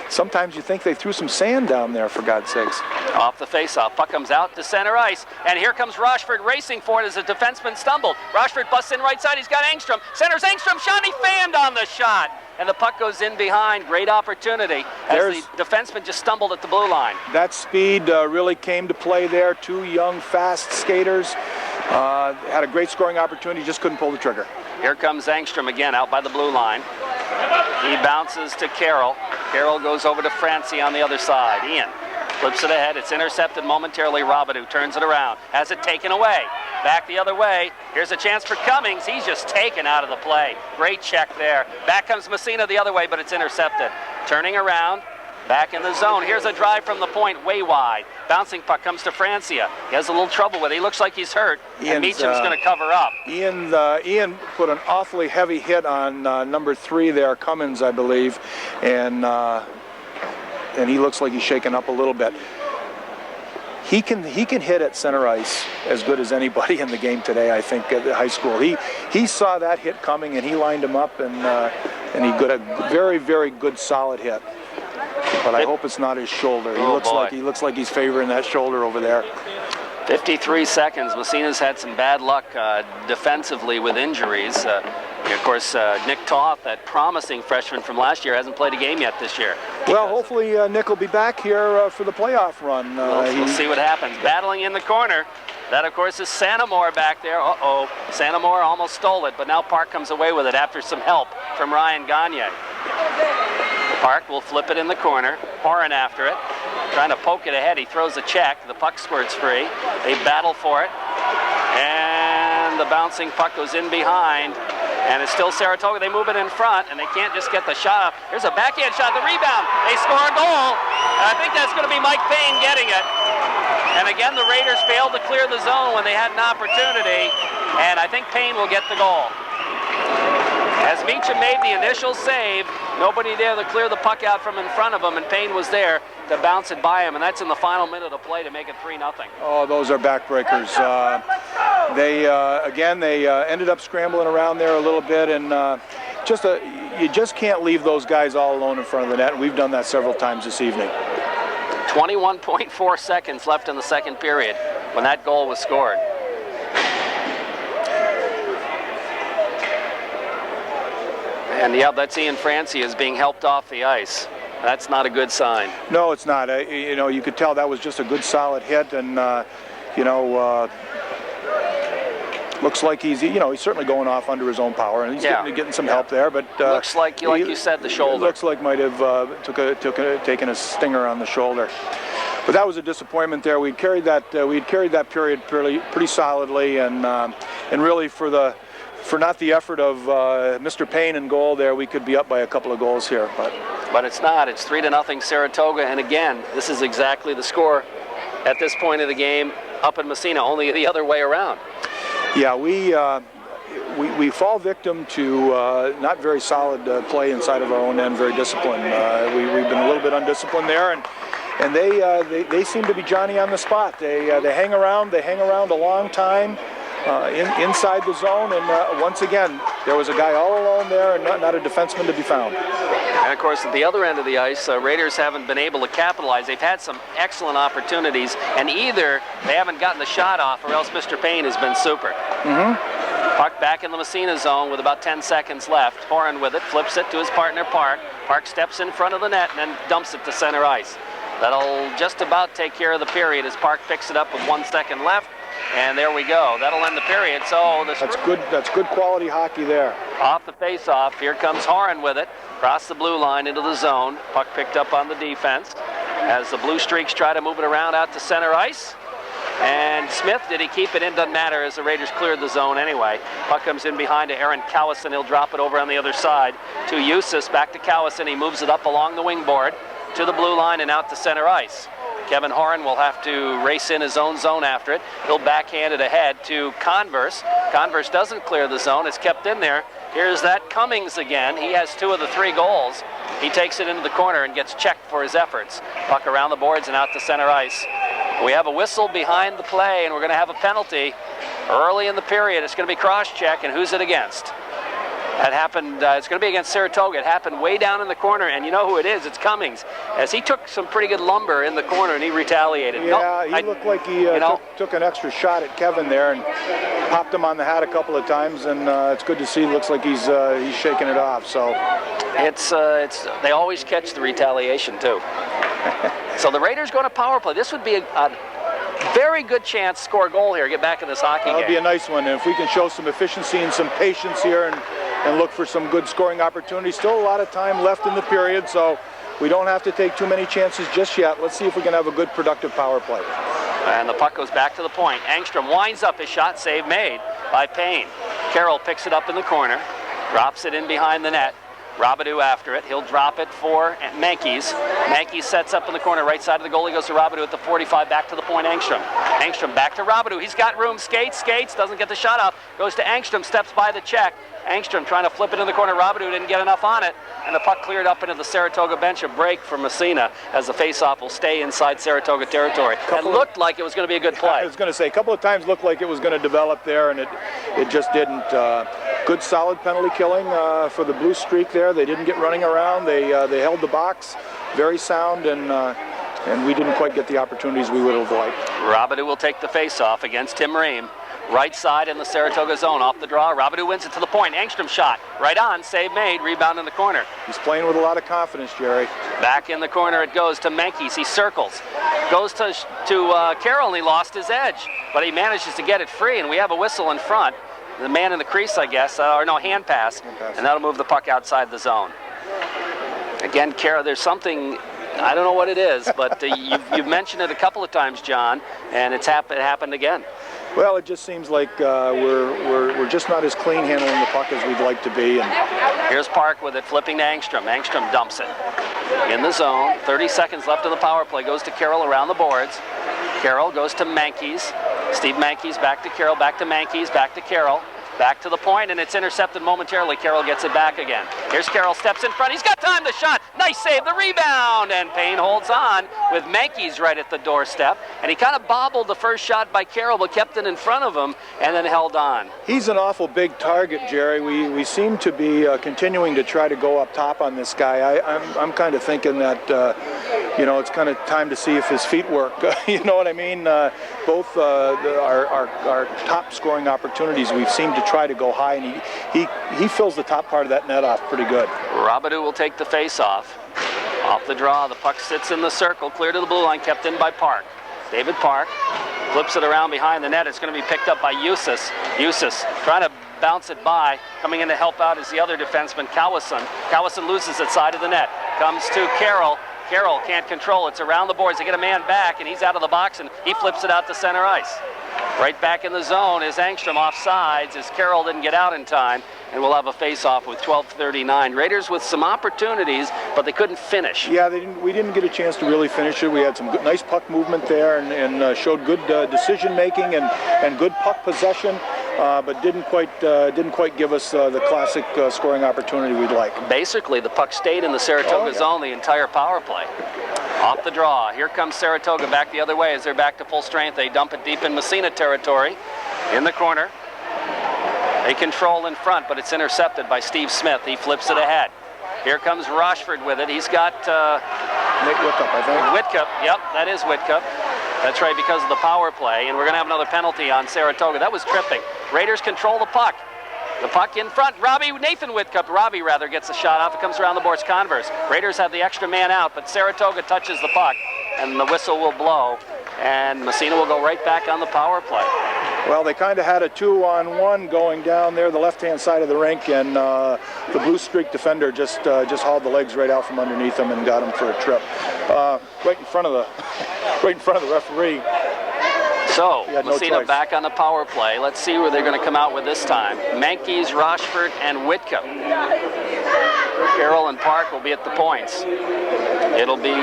sometimes you think they threw some sand down there, for God's sakes. Off the faceoff, puck comes out to center ice, and here comes Rochford racing for it as a defenseman stumbled. Rochford busts in right side, he's got Engstrom, centers Engstrom, shot, he fanned on the shot, and the puck goes in behind. Great opportunity as the defenseman just stumbled at the blue line. That speed really came to play there. Two young, fast skaters. Had a great scoring opportunity, just couldn't pull the trigger. Here comes Engstrom again out by the blue line. He bounces to Carroll. Carroll goes over to Francie on the other side. Ian flips it ahead. It's intercepted momentarily. Robidoux turns it around. Has it taken away. Back the other way. Here's a chance for Cummings. He's just taken out of the play. Great check there. Back comes Massena the other way, but it's intercepted. Turning around. Back in the zone. Here's a drive from the point way wide. Bouncing puck comes to Francia. He has a little trouble with it. He looks like he's hurt. And Meacham's going to cover up. Ian put an awfully heavy hit on number 3 there, Cummins, I believe. And he looks like he's shaken up a little bit. He can hit at center ice as good as anybody in the game today, I think, at the high school. He saw that hit coming, and he lined him up, and he got a very, very good solid hit. But I hope it's not his shoulder. He looks like he's favoring that shoulder over there. 53 seconds. Massena's had some bad luck defensively with injuries. Of course, Nick Toth, that promising freshman from last year, hasn't played a game yet this year. Well, hopefully Nick will be back here for the playoff run. We'll see what happens. Battling in the corner. That, of course, is Santamore back there. Uh-oh. Santamore almost stole it, but now Park comes away with it after some help from Ryan Gagne. Park will flip it in the corner. Horan after it. Trying to poke it ahead. He throws a check. The puck squirts free. They battle for it. And the bouncing puck goes in behind. And it's still Saratoga. They move it in front, and they can't just get the shot up. Here's a backhand shot. The rebound. They score a goal. And I think that's going to be Mike Payne getting it. And again, the Raiders failed to clear the zone when they had an opportunity. And I think Payne will get the goal. As Meacham made the initial save, nobody there to clear the puck out from in front of him, and Payne was there to bounce it by him, and that's in the final minute of play to make it 3-0. Oh, those are backbreakers. They ended up scrambling around there a little bit, and you just can't leave those guys all alone in front of the net, and we've done that several times this evening. 21.4 seconds left in the second period when that goal was scored. And yeah, that's Ian Francie is being helped off the ice. That's not a good sign. No, it's not. You could tell that was just a good solid hit, and looks like he's certainly going off under his own power, and he's getting some help there. But looks like you said, the shoulder. Looks like might have taken a stinger on the shoulder. But that was a disappointment there. We'd carried that period pretty solidly, and really for not the effort of Mr. Payne in goal there, we could be up by a couple of goals here. But it's not. It's 3-0 Saratoga, and again, this is exactly the score at this point of the game up in Massena, only the other way around. Yeah, we fall victim to not very solid play inside of our own end, very disciplined. We've been a little bit undisciplined there, and they seem to be Johnny on the spot. They hang around a long time. Inside the zone, and once again, there was a guy all alone there, and not a defenseman to be found. And of course, at the other end of the ice, Raiders haven't been able to capitalize. They've had some excellent opportunities, and either they haven't gotten the shot off, or else Mr. Payne has been super. Puck back in the Massena zone with about 10 seconds left. Horan with it, flips it to his partner Park. Park steps in front of the net and then dumps it to center ice. That'll just about take care of the period as Park picks it up with 1 second left. And there we go. That'll end the period. So that's good quality hockey there. Off the face-off, here comes Horan with it. Across the blue line into the zone. Puck picked up on the defense. As the Blue Streaks try to move it around out to center ice. And Smith, did he keep it in? Doesn't matter as the Raiders cleared the zone anyway. Puck comes in behind to Aaron Cowison. He'll drop it over on the other side to Eustace. Back to Cowison. He moves it up along the wing board to the blue line and out to center ice. Kevin Horan will have to race in his own zone after it. He'll backhand it ahead to Converse. Converse doesn't clear the zone. It's kept in there. Here's that Cummings again. He has 2 of the 3 goals. He takes it into the corner and gets checked for his efforts. Puck around the boards and out to center ice. We have a whistle behind the play, and we're going to have a penalty early in the period. It's going to be cross-check, and who's it against? That happened, it's going to be against Saratoga. It happened way down in the corner, and you know who it is? It's Cummings, as he took some pretty good lumber in the corner, and he retaliated. Yeah, he looked like he took an extra shot at Kevin there and popped him on the hat a couple of times, and it's good to see. Looks like he's shaking it off. So it's they always catch the retaliation too. So the Raiders going to power play. This would be a very good chance to score a goal here, get back in this hockey game. That'll be a nice one. And if we can show some efficiency and some patience here and look for some good scoring opportunities. Still a lot of time left in the period, so we don't have to take too many chances just yet. Let's see if we can have a good, productive power play. And the puck goes back to the point. Angstrom winds up his shot, save made by Payne. Carroll picks it up in the corner, drops it in behind the net. Robidoux after it. He'll drop it for Mankies. Mankies sets up in the corner, right side of the goalie, goes to Robidoux at the 45, back to the point, Angstrom. Angstrom back to Robidoux. He's got room, skates, doesn't get the shot off. Goes to Angstrom, steps by the check. Angstrom trying to flip it in the corner. Robidoux didn't get enough on it, and the puck cleared up into the Saratoga bench. A break for Massena as the faceoff will stay inside Saratoga territory. It looked like it was going to be a good play. I was going to say, a couple of times looked like it was going to develop there, and it just didn't. Good solid penalty killing for the blue streak there. They didn't get running around. They held the box very sound, and we didn't quite get the opportunities we would have liked. Robidoux will take the face-off against Tim Ream. Right side in the Saratoga zone, off the draw. Robidoux wins it to the point. Angstrom shot, right on, save made, rebound in the corner. He's playing with a lot of confidence, Jerry. Back in the corner it goes to Mankies. He circles, goes to Carroll, and he lost his edge, but he manages to get it free, and we have a whistle in front. The man in the crease, I guess, or no, hand pass, and that'll move the puck outside the zone. Again, Carroll, there's something, I don't know what it is, but you've mentioned it a couple of times, John, and it happened again. Well, it just seems like we're just not as clean handling the puck as we'd like to be. And here's Park with it, flipping to Angstrom. Angstrom dumps it in the zone. 30 seconds left in the power play. Goes to Carroll around the boards. Carroll goes to Mankies. Steve Mankies back to Carroll, back to Mankies, back to Carroll. Back to the point, and it's intercepted momentarily. Carroll gets it back again. Here's Carroll, steps in front. He's got time, the shot. Nice save, the rebound, and Payne holds on with Mankies right at the doorstep. And he kind of bobbled the first shot by Carroll, but kept it in front of him and then held on. He's an awful big target, Jerry. We seem to be continuing to try to go up top on this guy. I'm kind of thinking that, it's kind of time to see if his feet work. You know what I mean? Both our top scoring opportunities, we've seemed to try to go high, and he fills the top part of that net off pretty good. Robidoux will take the face-off. Off the draw, the puck sits in the circle, clear to the blue line, kept in by Park. David Park flips it around behind the net. It's going to be picked up by Eustace. Eustace trying to bounce it by. Coming in to help out is the other defenseman, Cowison. Cowison loses it side of the net. Comes to Carroll. Carroll can't control it. It's around the boards. They get a man back, and he's out of the box, and he flips it out to center ice. Right back in the zone is Angstrom off sides as Carroll didn't get out in time, and we'll have a face-off with 12:39. Raiders with some opportunities, but they couldn't finish. Yeah, we didn't get a chance to really finish it. We had some nice puck movement there, and showed good decision-making and good puck possession, but didn't quite give us the classic scoring opportunity we'd like. Basically, the puck stayed in the Saratoga zone the entire power play. Off the draw, here comes Saratoga back the other way as they're back to full strength. They dump it deep in Massena territory. In the corner, they control in front, but it's intercepted by Steve Smith. He flips it ahead. Here comes Rochford with it. He's got Nick Whitcup, I think. Whitcup, yep, that is Whitcup. That's right, because of the power play, and we're going to have another penalty on Saratoga. That was tripping. Raiders control the puck. The puck in front, Nathan Whitcup, Robbie rather, gets a shot off. It comes around the boards, Converse. Raiders have the extra man out, but Saratoga touches the puck, and the whistle will blow, and Massena will go right back on the power play. Well, they kind of had a 2-on-1 going down there, the left-hand side of the rink, and the blue streak defender just hauled the legs right out from underneath him and got him for a trip, right in front of the referee. So, Massena back on the power play. Let's see where they're going to come out with this time. Mankies, Rochford, and Whitcup. Carroll and Park will be at the points. It'll be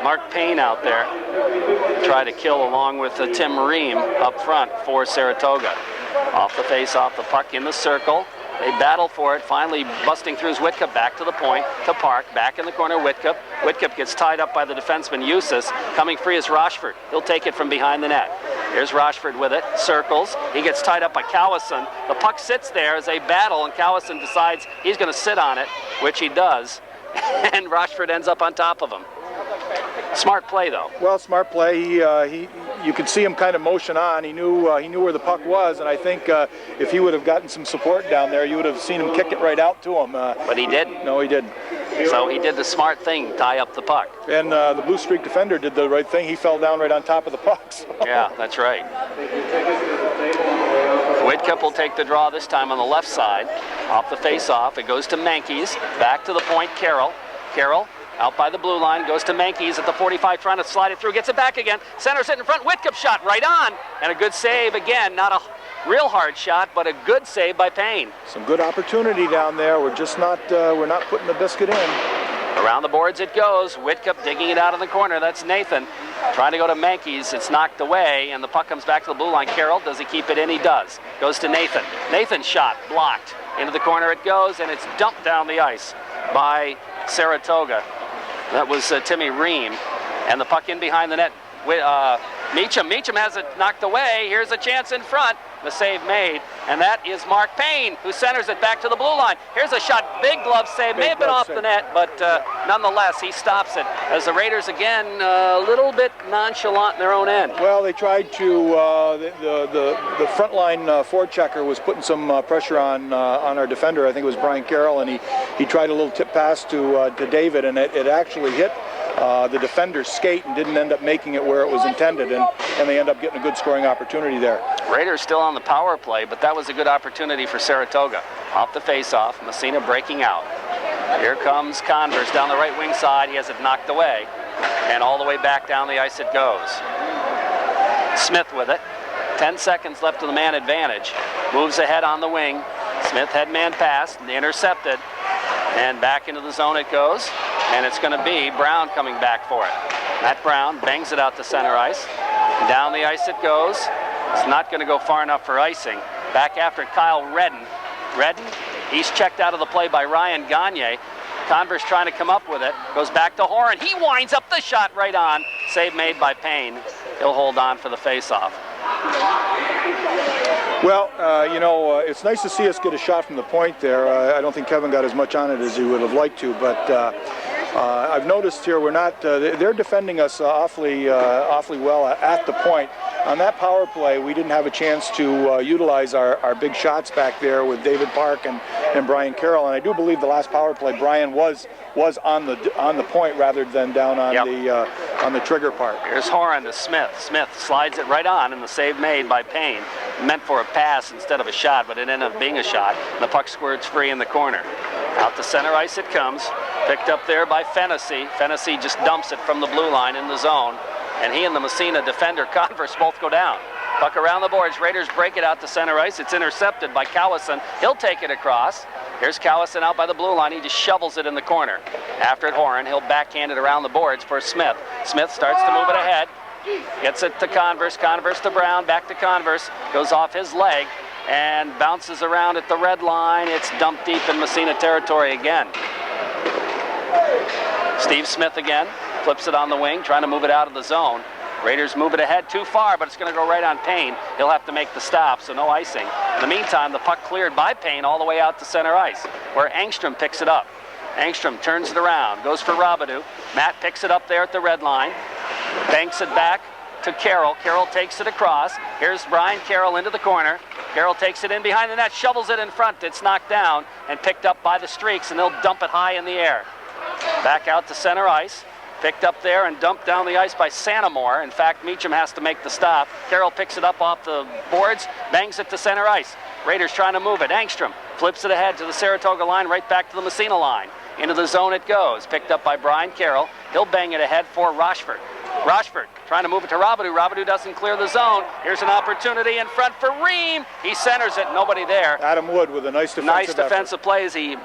Mark Payne out there. Try to kill along with Tim Ream up front for Saratoga. Off the face-off, the puck in the circle. They battle for it, finally busting through his Whitcup back to the point, to Park, back in the corner, Whitcup. Whitcup gets tied up by the defenseman, Eustace. Coming free is Rochford. He'll take it from behind the net. Here's Rochford with it, circles. He gets tied up by Cowison. The puck sits there as they battle, and Cowison decides he's going to sit on it, which he does, and Rochford ends up on top of him. Smart play, though. Well, smart play. You could see him kind of motion on. He knew where the puck was, and I think if he would have gotten some support down there, you would have seen him kick it right out to him. But he didn't. No, he didn't. So he did the smart thing, tie up the puck. And the Blue Streak defender did the right thing. He fell down right on top of the puck. So. Yeah, that's right. Whitcup will take the draw this time on the left side. Off the face-off, it goes to Mankies. Back to the point, Carroll. Carroll out by the blue line, goes to Mankies at the 45, trying to slide it through, gets it back again. Center's it in front, Whitcup shot right on. And a good save again, not a real hard shot, but a good save by Payne. Some good opportunity down there. We're just not, we're not putting the biscuit in. Around the boards it goes. Whitcup digging it out in the corner. That's Nathan. Trying to go to Mankies. It's knocked away, and the puck comes back to the blue line. Carroll, does he keep it in? He does. Goes to Nathan. Nathan's shot blocked. Into the corner it goes, and it's dumped down the ice by Saratoga. That was Timmy Ream. And the puck in behind the net. Meacham has it knocked away. Here's a chance in front. The save made, and that is Mark Payne, who centers it back to the blue line. Here's a shot, big glove save, may have been off the net, but nonetheless, he stops it. As the Raiders, again, a little bit nonchalant in their own end. Well, they tried to, the front line forechecker was putting some pressure on our defender. I think it was Brian Carroll, and he tried a little tip pass to David, and it actually hit the defender's skate and didn't end up making it where it was intended, and they end up getting a good scoring opportunity there. Raiders still on the power play, but that was a good opportunity for Saratoga. Off the face-off, Massena breaking out. Here comes Converse down the right wing side. He has it knocked away, and all the way back down the ice it goes. Smith with it. 10 seconds left of the man advantage. Moves ahead on the wing. Smith head man pass, intercepted, and back into the zone it goes. And it's going to be Brown coming back for it. Matt Brown bangs it out to center ice. Down the ice it goes. It's not going to go far enough for icing. Back after Kyle Redden. Redden, he's checked out of the play by Ryan Gagne. Converse trying to come up with it. Goes back to Horan. He winds up the shot right on. Save made by Payne. He'll hold on for the face-off. Well, it's nice to see us get a shot from the point there. I don't think Kevin got as much on it as he would have liked to, but I've noticed here we're not. They're defending us awfully well at the point. On that power play, we didn't have a chance to utilize our big shots back there with David Park and Brian Carroll. And I do believe the last power play, Brian was on the point rather than down on the trigger part. Here's Horan to Smith. Smith slides it right on, and the save made by Payne. Meant for a pass instead of a shot, but it ended up being a shot. And the puck squirts free in the corner. Out to center ice it comes. Picked up there by Fennessy. Fennessy just dumps it from the blue line in the zone. And he and the Massena defender, Converse, both go down. Puck around the boards. Raiders break it out to center ice. It's intercepted by Cowison. He'll take it across. Here's Cowison out by the blue line. He just shovels it in the corner. After it, Horan. He'll backhand it around the boards for Smith. Smith starts to move it ahead. Gets it to Converse. Converse to Brown. Back to Converse. Goes off his leg and bounces around at the red line. It's dumped deep in Massena territory again. Steve Smith again. Flips it on the wing, trying to move it out of the zone. Raiders move it ahead too far, but it's going to go right on Payne. He'll have to make the stop, so no icing. In the meantime, the puck cleared by Payne all the way out to center ice, where Engstrom picks it up. Engstrom turns it around, goes for Robidoux. Matt picks it up there at the red line, banks it back to Carroll. Carroll takes it across. Here's Brian Carroll into the corner. Carroll takes it in behind the net, shovels it in front. It's knocked down and picked up by the Streaks, and they'll dump it high in the air. Back out to center ice. Picked up there and dumped down the ice by Santamore. In fact, Meacham has to make the stop. Carroll picks it up off the boards, bangs it to center ice. Raiders trying to move it. Engstrom flips it ahead to the Saratoga line, right back to the Massena line. Into the zone it goes. Picked up by Brian Carroll. He'll bang it ahead for Rochford. Rochford trying to move it to Robidoux. Robidoux doesn't clear the zone. Here's an opportunity in front for Ream. He centers it. Nobody there. Adam Wood with a nice defensive play as he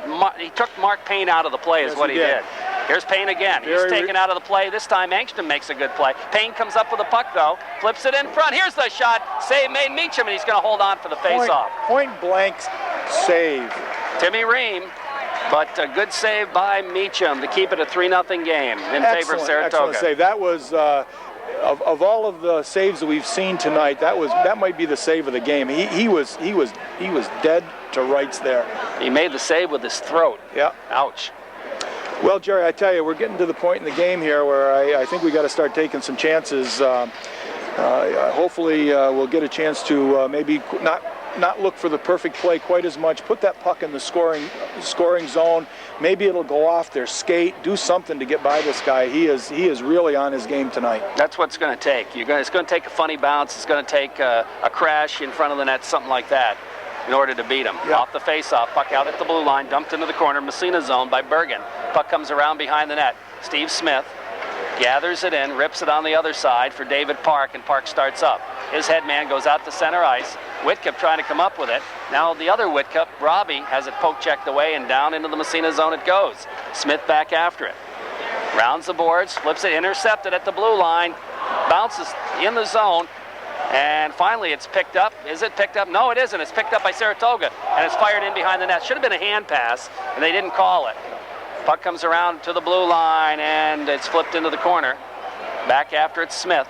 took Mark Payne out of the play is what he did. Here's Payne again. He's taken out of the play. This time Engstrom makes a good play. Payne comes up with the puck, though. Flips it in front. Here's the shot. Save made Meacham, and he's going to hold on for the face-off. Point blank save. Timmy Ream, but a good save by Meacham to keep it a 3-0 game in favor of Saratoga. Excellent save. That was of all of the saves that we've seen tonight, that might be the save of the game. He was dead to rights there. He made the save with his throat. Yeah. Ouch. Well, Jerry, I tell you, we're getting to the point in the game here where I think we got to start taking some chances. Hopefully, we'll get a chance to maybe not look for the perfect play quite as much. Put that puck in the scoring zone. Maybe it'll go off their skate. Do something to get by this guy. He is really on his game tonight. That's what it's going to take. It's going to take a funny bounce. It's going to take a crash in front of the net, something like that, in order to beat him. Yeah. Off the face-off, puck out at the blue line, dumped into the corner, Massena zone by Bergen. Puck comes around behind the net. Steve Smith gathers it in, rips it on the other side for David Park, and Park starts up. His head man goes out to center ice. Whitcup trying to come up with it. Now the other Whitcup, Robbie, has it poke checked away, and down into the Massena zone it goes. Smith back after it. Rounds the boards, flips it, intercepted at the blue line, bounces in the zone, and finally it's picked up. Is it picked up? No, it isn't. It's picked up by Saratoga, and it's fired in behind the net. Should have been a hand pass, and they didn't call it. Puck comes around to the blue line, and it's flipped into the corner. Back after it, Smith.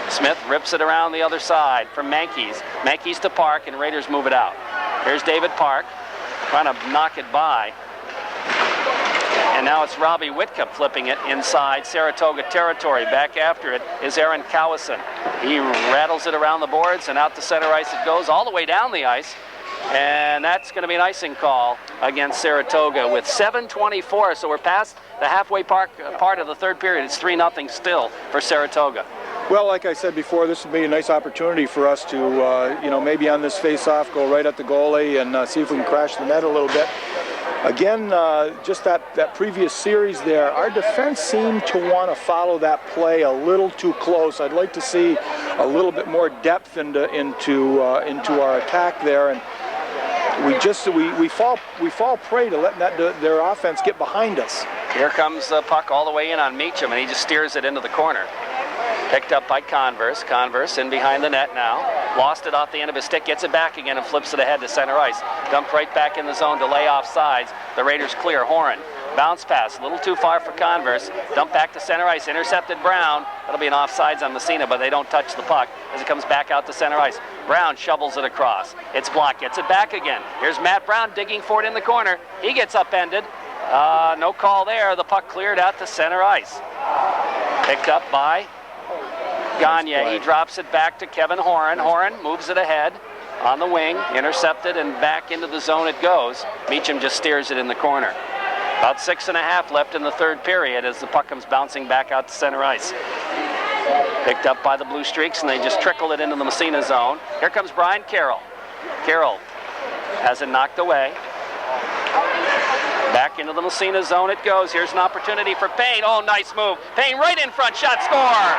Smith rips it around the other side from Mankeys. Mankeys to Park, and Raiders move it out. Here's David Park trying to knock it by. And now it's Robbie Whitcup flipping it inside Saratoga territory. Back after it is Aaron Cowison. He rattles it around the boards, and out to center ice it goes, all the way down the ice. And that's going to be an icing call against Saratoga with 7:24. So we're past the halfway part of the third period. It's 3-0 still for Saratoga. Well, like I said before, this would be a nice opportunity for us to, maybe on this face-off, go right at the goalie and see if we can crash the net a little bit. Again, just that previous series there, our defense seemed to want to follow that play a little too close. I'd like to see a little bit more depth into our attack there, and we fall prey to letting their offense get behind us. Here comes the puck all the way in on Meacham, and he just steers it into the corner. Picked up by Converse. Converse in behind the net now. Lost it off the end of his stick, gets it back again and flips it ahead to center ice. Dumped right back in the zone to lay off sides. The Raiders clear. Horan. Bounce pass, a little too far for Converse. Dump back to center ice, intercepted Brown. That'll be an offsides on Massena, but they don't touch the puck as it comes back out to center ice. Brown shovels it across. It's blocked, gets it back again. Here's Matt Brown digging for it in the corner. He gets upended. No call there. The puck cleared out to center ice. Picked up by Gagne. He drops it back to Kevin Horan. Horan moves it ahead on the wing, intercepted, and back into the zone it goes. Meacham just steers it in the corner. About 6.5 left in the third period as the puck comes bouncing back out to center ice. Picked up by the Blue Streaks, and they just trickle it into the Massena zone. Here comes Brian Carroll. Carroll has it knocked away. Back into the Massena zone it goes. Here's an opportunity for Payne. Oh, nice move. Payne right in front, shot, score!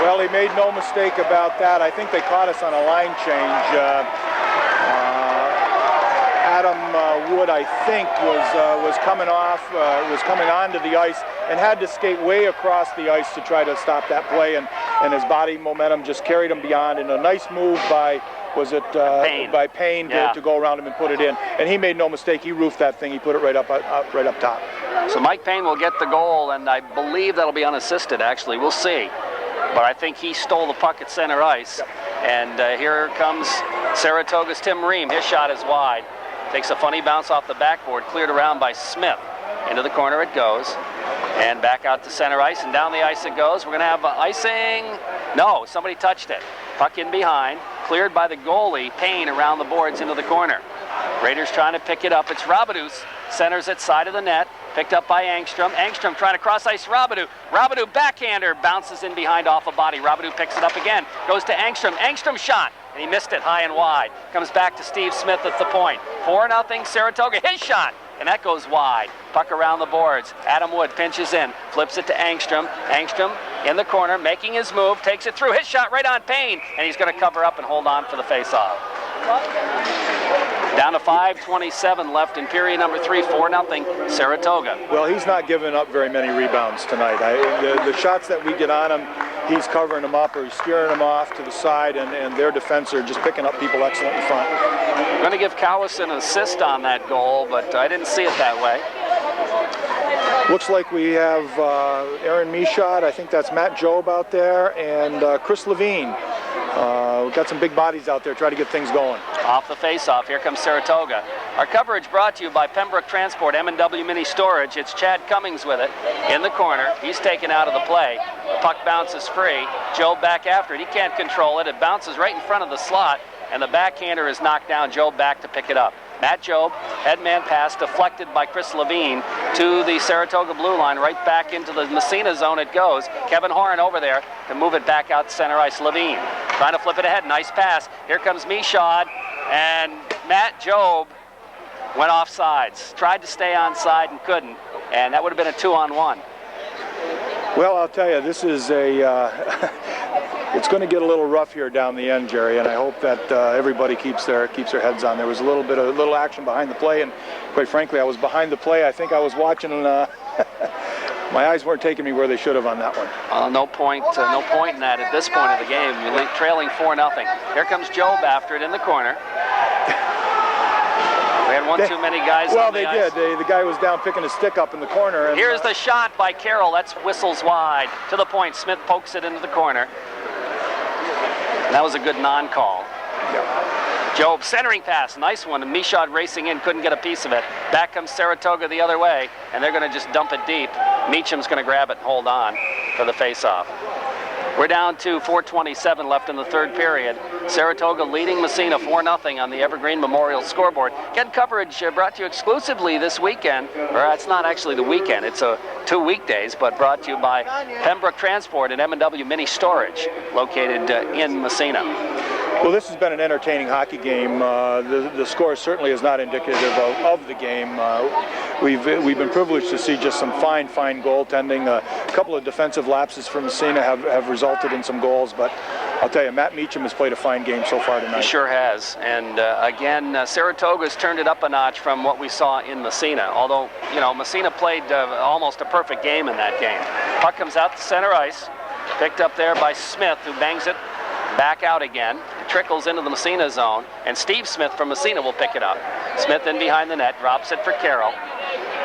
Well, he made no mistake about that. I think they caught us on a line change. Adam Wood, I think, was coming onto the ice and had to skate way across the ice to try to stop that play, and his body momentum just carried him beyond. And a nice move by Payne to go around him and put it in. And he made no mistake. He roofed that thing. He put it right up top. So Mike Payne will get the goal, and I believe that'll be unassisted. Actually, we'll see. But I think he stole the puck at center ice. And here comes Saratoga's Tim Ream. His shot is wide. Takes a funny bounce off the backboard, cleared around by Smith. Into the corner it goes. And back out to center ice, and down the ice it goes. We're going to have icing. No, somebody touched it. Puck in behind. Cleared by the goalie, Payne, around the boards into the corner. Raiders trying to pick it up. It's Robidoux. Centers it side of the net. Picked up by Angstrom. Angstrom trying to cross ice Robidoux. Robidoux backhander bounces in behind off a body. Robidoux picks it up again. Goes to Angstrom. Angstrom shot. And he missed it high and wide. Comes back to Steve Smith at the point. 4-0 Saratoga. His shot. And that goes wide. Puck around the boards. Adam Wood pinches in. Flips it to Angstrom. Angstrom in the corner, making his move. Takes it through. His shot right on Payne. And he's going to cover up and hold on for the face-off. Down to 5:27 left in period number 3, 4-0 Saratoga. Well, he's not giving up very many rebounds tonight. The shots that we get on him, he's covering them up or he's steering them off to the side, and their defense are just picking up people excellent in front. I'm going to give Cowison an assist on that goal, but I didn't see it that way. Looks like we have Aaron Michaud, I think that's Matt Jobe out there, and Chris Levine. We've got some big bodies out there trying to get things going. Off the face-off, here comes Saratoga. Our coverage brought to you by Pembroke Transport, M&W Mini Storage. It's Chad Cummings with it in the corner. He's taken out of the play. The puck bounces free. Jobe back after it. He can't control it. It bounces right in front of the slot, and the backhander is knocked down. Jobe back to pick it up. Matt Jobe, headman pass deflected by Chris Levine to the Saratoga blue line, right back into the Massena zone it goes. Kevin Horan over there to move it back out to center ice. Levine trying to flip it ahead. Nice pass. Here comes Michaud, and Matt Jobe went off sides. Tried to stay on side and couldn't, and that would have been a 2-on-1. Well, I'll tell you, this is a it's going to get a little rough here down the end, Jerry, and I hope that everybody keeps their heads on. There was a little action behind the play, and quite frankly, I was behind the play. I think I was watching. My eyes weren't taking me where they should have on that one. No point in that at this point of the game. You're trailing 4-0. Here comes Jobe after it in the corner. We had one too many guys on the ice. Well, they did. The guy was down picking his stick up in the corner. And, here's the shot by Carroll. That's whistles wide. To the point. Smith pokes it into the corner. And that was a good non-call. Yeah. Jobe centering pass. Nice one. And Michaud racing in. Couldn't get a piece of it. Back comes Saratoga the other way. And they're going to just dump it deep. Meacham's going to grab it and hold on for the face-off. We're down to 4:27 left in the third period. Saratoga leading Massena 4-0 on the Evergreen Memorial scoreboard. Again, coverage brought to you exclusively this weekend, or it's not actually the weekend, it's 2 weekdays, but brought to you by Pembroke Transport and M&W Mini Storage, located in Massena. Well, this has been an entertaining hockey game. The score certainly is not indicative of the game. We've been privileged to see just some fine goaltending. A couple of defensive lapses from Massena have resulted in some goals, but I'll tell you, Matt Meacham has played a fine game so far tonight. He sure has, and again, Saratoga's turned it up a notch from what we saw in Massena, although, you know, Massena played almost a perfect game in that game. Puck comes out to center ice, picked up there by Smith, who bangs it back out again. It trickles into the Massena zone, and Steve Smith from Massena will pick it up. Smith in behind the net, drops it for Carroll.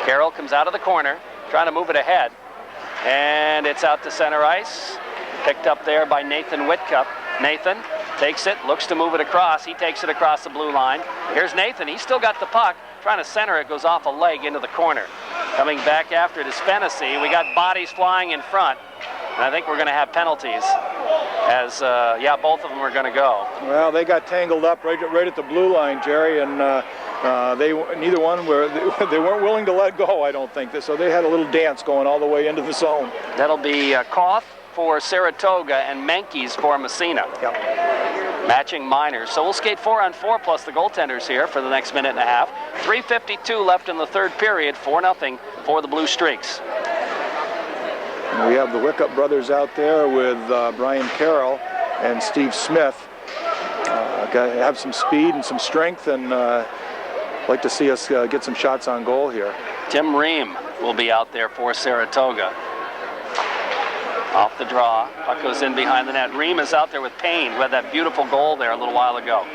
Carroll comes out of the corner, trying to move it ahead, and it's out to center ice. Picked up there by Nathan Whitcup. Nathan takes it, looks to move it across. He takes it across the blue line. Here's Nathan. He's still got the puck. Trying to center it, goes off a leg into the corner. Coming back after it is Fennessy. We got bodies flying in front. And I think we're going to have penalties as, yeah, both of them are going to go. Well, they got tangled up right at the blue line, Jerry, and neither one they weren't willing to let go, I don't think. So they had a little dance going all the way into the zone. That'll be Koth for Saratoga and Menkes for Massena. Yep. Matching minors. So we'll skate 4-on-4 plus the goaltenders here for the next minute and a half. 3:52 left in the third period. 4-0 for the Blue Streaks. And we have the Whitcup brothers out there with Brian Carroll and Steve Smith. Have some speed and some strength, and like to see us get some shots on goal here. Tim Ream will be out there for Saratoga. Off the draw, puck goes in behind the net. Ream is out there with Payne, who had that beautiful goal there a little while ago.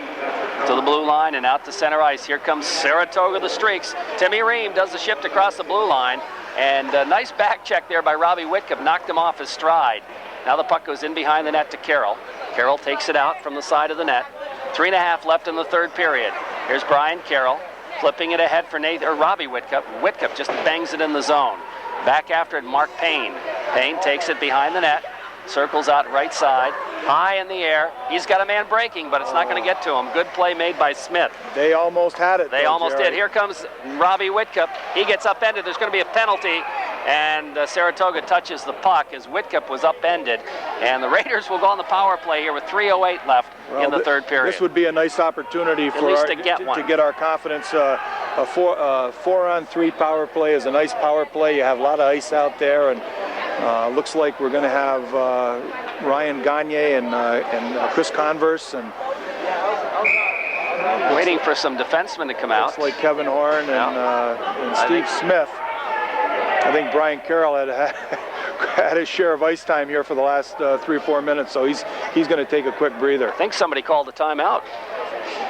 To the blue line and out to center ice. Here comes Saratoga, the Streaks. Timmy Ream does the shift across the blue line, and a nice back check there by Robbie Whitcup, knocked him off his stride. Now the puck goes in behind the net to Carroll. Carroll takes it out from the side of the net. 3.5 left in the third period. Here's Brian Carroll, flipping it ahead for Robbie Whitcup. Whitcup just bangs it in the zone. Back after it, Mark Payne. Payne takes it behind the net, circles out right side, high in the air. He's got a man breaking, but it's not going to get to him. Good play made by Smith. They almost had it. They almost did. Here comes Robbie Whitcup. He gets upended. There's going to be a penalty, and Saratoga touches the puck as Whitcup was upended. And the Raiders will go on the power play here with 3:08 left in the third period. This would be a nice opportunity for to get our confidence. A 4-on-3 power play is a nice power play. You have a lot of ice out there, and looks like we're going to have Ryan Gagne and Chris Converse, and waiting for some defensemen to come out. Looks like Kevin Horn and Steve Smith. I think Brian Carroll had his share of ice time here for the last 3 or 4 minutes, so he's going to take a quick breather. I think somebody called a timeout.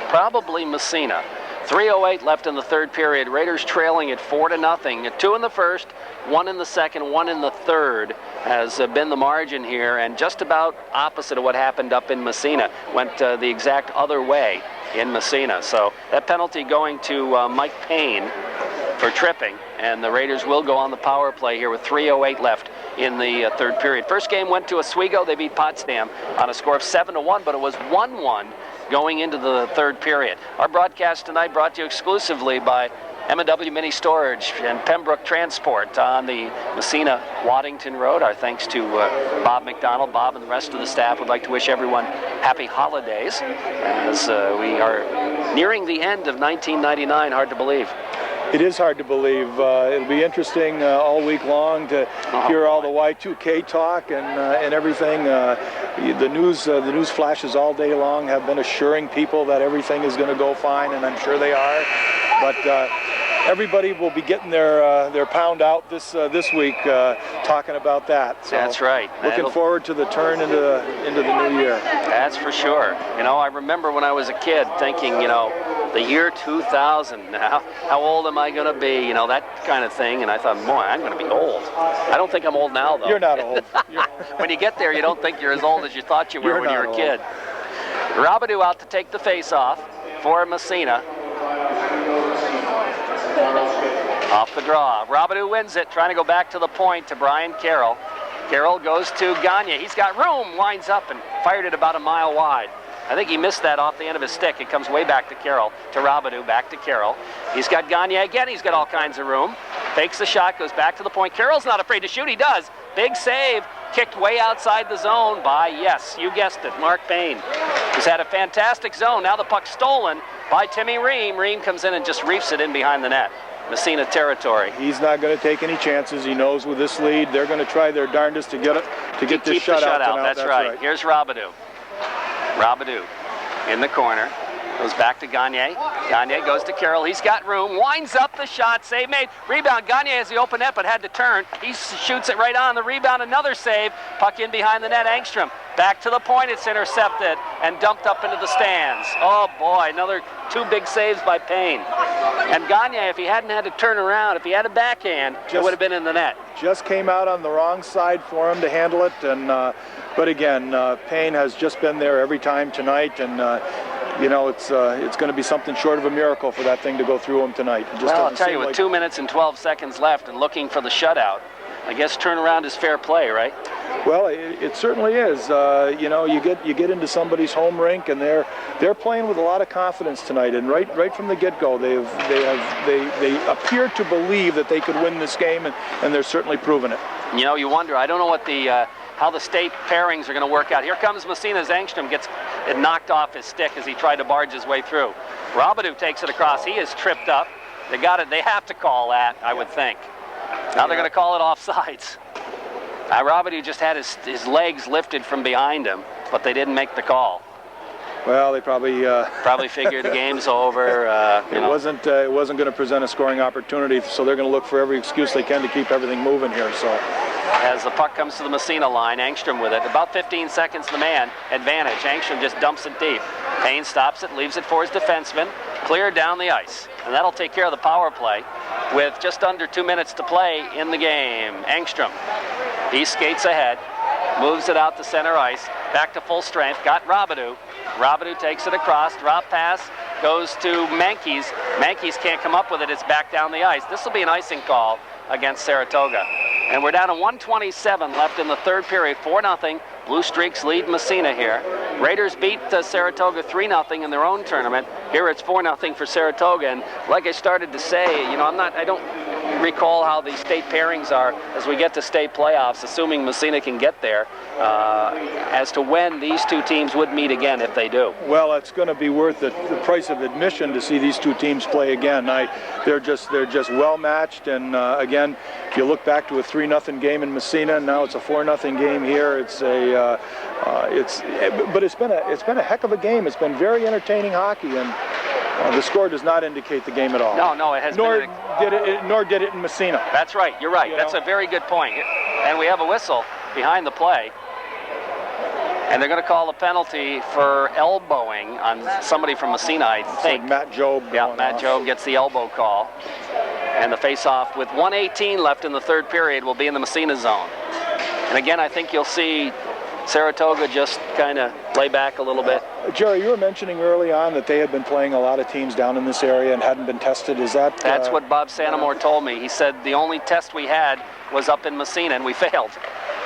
Probably Massena. 3:08 left in the third period. Raiders trailing at 4-0. 2 in the first, 1 in the second, 1 in the third has been the margin here, and just about opposite of what happened up in Massena. Went the exact other way in Massena. So that penalty going to Mike Payne for tripping, and the Raiders will go on the power play here with 3:08 left in the third period. First game went to Oswego. They beat Potsdam on a score of 7-1, but it was 1-1 going into the third period. Our broadcast tonight brought to you exclusively by M&W Mini Storage and Pembroke Transport on the Massena Waddington Road. Our thanks to Bob McDonald. Bob and the rest of the staff would like to wish everyone happy holidays as we are nearing the end of 1999. Hard to believe. It is hard to believe. It'll be interesting all week long to hear all the Y2K talk and everything. The news flashes all day long have been assuring people that everything is going to go fine, and I'm sure they are. But everybody will be getting their pound out this week talking about that. So that's right. Looking forward to the turn into the new year. That's for sure. You know, I remember when I was a kid thinking, you know, the year 2000, how old am I going to be? You know, that kind of thing. And I thought, boy, I'm going to be old. I don't think I'm old now, though. You're not old. When you get there, you don't think you're as old as you thought you were when you were a kid. Rabidou out to take the face off for Massena. Off the draw. Rabidou wins it, trying to go back to the point to Brian Carroll. Carroll goes to Gagne. He's got room, winds up and fired it about a mile wide. I think he missed that off the end of his stick. It comes way back to Carroll, to Rabidou, back to Carroll. He's got Gagne again. He's got all kinds of room. Fakes the shot, goes back to the point. Carroll's not afraid to shoot. He does. Big save. Kicked way outside the zone by, yes, you guessed it, Mark Payne. He's had a fantastic zone. Now the puck's stolen by Timmy Ream. Ream comes in and just reefs it in behind the net. Massena territory. He's not going to take any chances. He knows with this lead, they're going to try their darndest to get this shutout. That's right. Here's Rabidou. Rabidou in the corner. Goes back to Gagne. Gagne goes to Carroll. He's got room. Winds up the shot. Save made. Rebound. Gagne has the open net but had to turn. He shoots it right on the rebound. Another save. Puck in behind the net. Engstrom. Back to the point. It's intercepted and dumped up into the stands. Oh boy. Another 2 big saves by Payne. And Gagne, if he hadn't had to turn around, if he had a backhand, it would have been in the net. Just came out on the wrong side for him to handle it. And but again, Payne has just been there every time tonight, and you know, it's going to be something short of a miracle for that thing to go through him tonight. Well, I'll tell you, with 2 minutes and 12 seconds left and looking for the shutout, I guess turnaround is fair play, right? Well, it certainly is. You know, you get into somebody's home rink, and they're playing with a lot of confidence tonight. And right from the get-go, they appear to believe that they could win this game, and they're certainly proving it. You know, you wonder. I don't know what how the state pairings are going to work out. Here comes Massena's Engstrom, gets it knocked off his stick as he tried to barge his way through. Rabidou takes it across. He is tripped up. They got it. They have to call that, I would think. Now they're going to call it offsides. Rabidou just had his legs lifted from behind him, but they didn't make the call. Well, they probably figured the game's over. It wasn't going to present a scoring opportunity, so they're going to look for every excuse they can to keep everything moving here. So, as the puck comes to the Massena line, Engstrom with it. About 15 seconds, the man advantage. Engstrom just dumps it deep. Payne stops it, leaves it for his defenseman. Cleared down the ice, and that'll take care of the power play. With just under 2 minutes to play in the game, Engstrom. He skates ahead, moves it out to center ice, back to full strength, got Rabidou. Rabidou takes it across, drop pass, goes to Mankies. Mankies can't come up with it, it's back down the ice. This will be an icing call against Saratoga. And we're down to 1:27 left in the third period, 4-0. Blue Streaks lead Massena here. Raiders beat Saratoga 3-0 in their own tournament. Here it's 4-0 for Saratoga. And like I started to say, you know, I don't recall how the state pairings are as we get to state playoffs, assuming Massena can get there, as to when these two teams would meet again if they do. Well, it's going to be worth the price of admission to see these two teams play again. They're just well matched, and again, if you look back to a 3-0 game in Massena, and now it's a 4-0 game here. But it's been a heck of a game. It's been very entertaining hockey, and the score does not indicate the game at all. No, it has nor did it in Massena. That's right. You're right. That's a very good point. And we have a whistle behind the play. And they're going to call a penalty for elbowing on somebody from Massena, I think. Like Matt Job. Yeah, Matt Job gets the elbow call. And the face-off with 1:18 left in the third period will be in the Massena zone. And again, I think you'll see Saratoga just kind of lay back a little bit. Jerry, you were mentioning early on that they had been playing a lot of teams down in this area and hadn't been tested. Is that... That's what Bob Santamore told me. He said the only test we had was up in Massena, and we failed.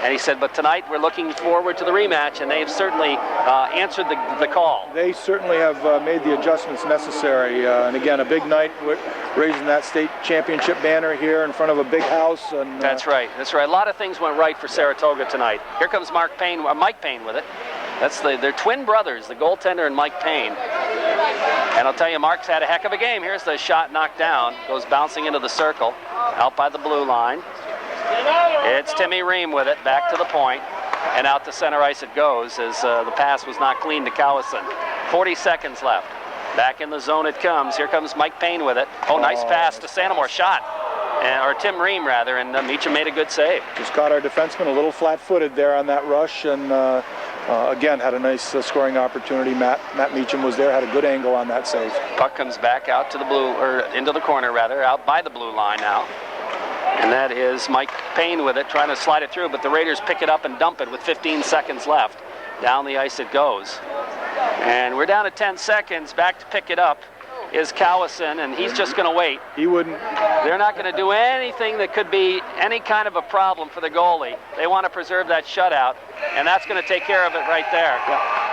And he said, but tonight we're looking forward to the rematch, and they've certainly answered the call. They certainly have made the adjustments necessary. And again, a big night, raising that state championship banner here in front of a big house. And That's right. That's right. A lot of things went right for Saratoga tonight. Here comes Mike Payne with it. They're twin brothers, the goaltender and Mike Payne. And I'll tell you, Mark's had a heck of a game. Here's the shot knocked down, goes bouncing into the circle, out by the blue line. It's Timmy Ream with it, back to the point, and out to center ice it goes as the pass was not clean to Cowison. 40 seconds left. Back in the zone it comes. Here comes Mike Payne with it. Oh, nice pass to Santamore. Shot. Or Tim Ream, rather, and Meacham made a good save. Just caught our defenseman a little flat-footed there on that rush, and again, had a nice scoring opportunity. Matt Meacham was there, had a good angle on that save. Puck comes back out to the blue, or into the corner, rather, out by the blue line now. And that is Mike Payne with it, trying to slide it through, but the Raiders pick it up and dump it with 15 seconds left. Down the ice it goes. And we're down to 10 seconds. Back to pick it up is Cowison, and he's just going to wait. He wouldn't. They're not going to do anything that could be any kind of a problem for the goalie. They want to preserve that shutout, and that's going to take care of it right there. Yeah.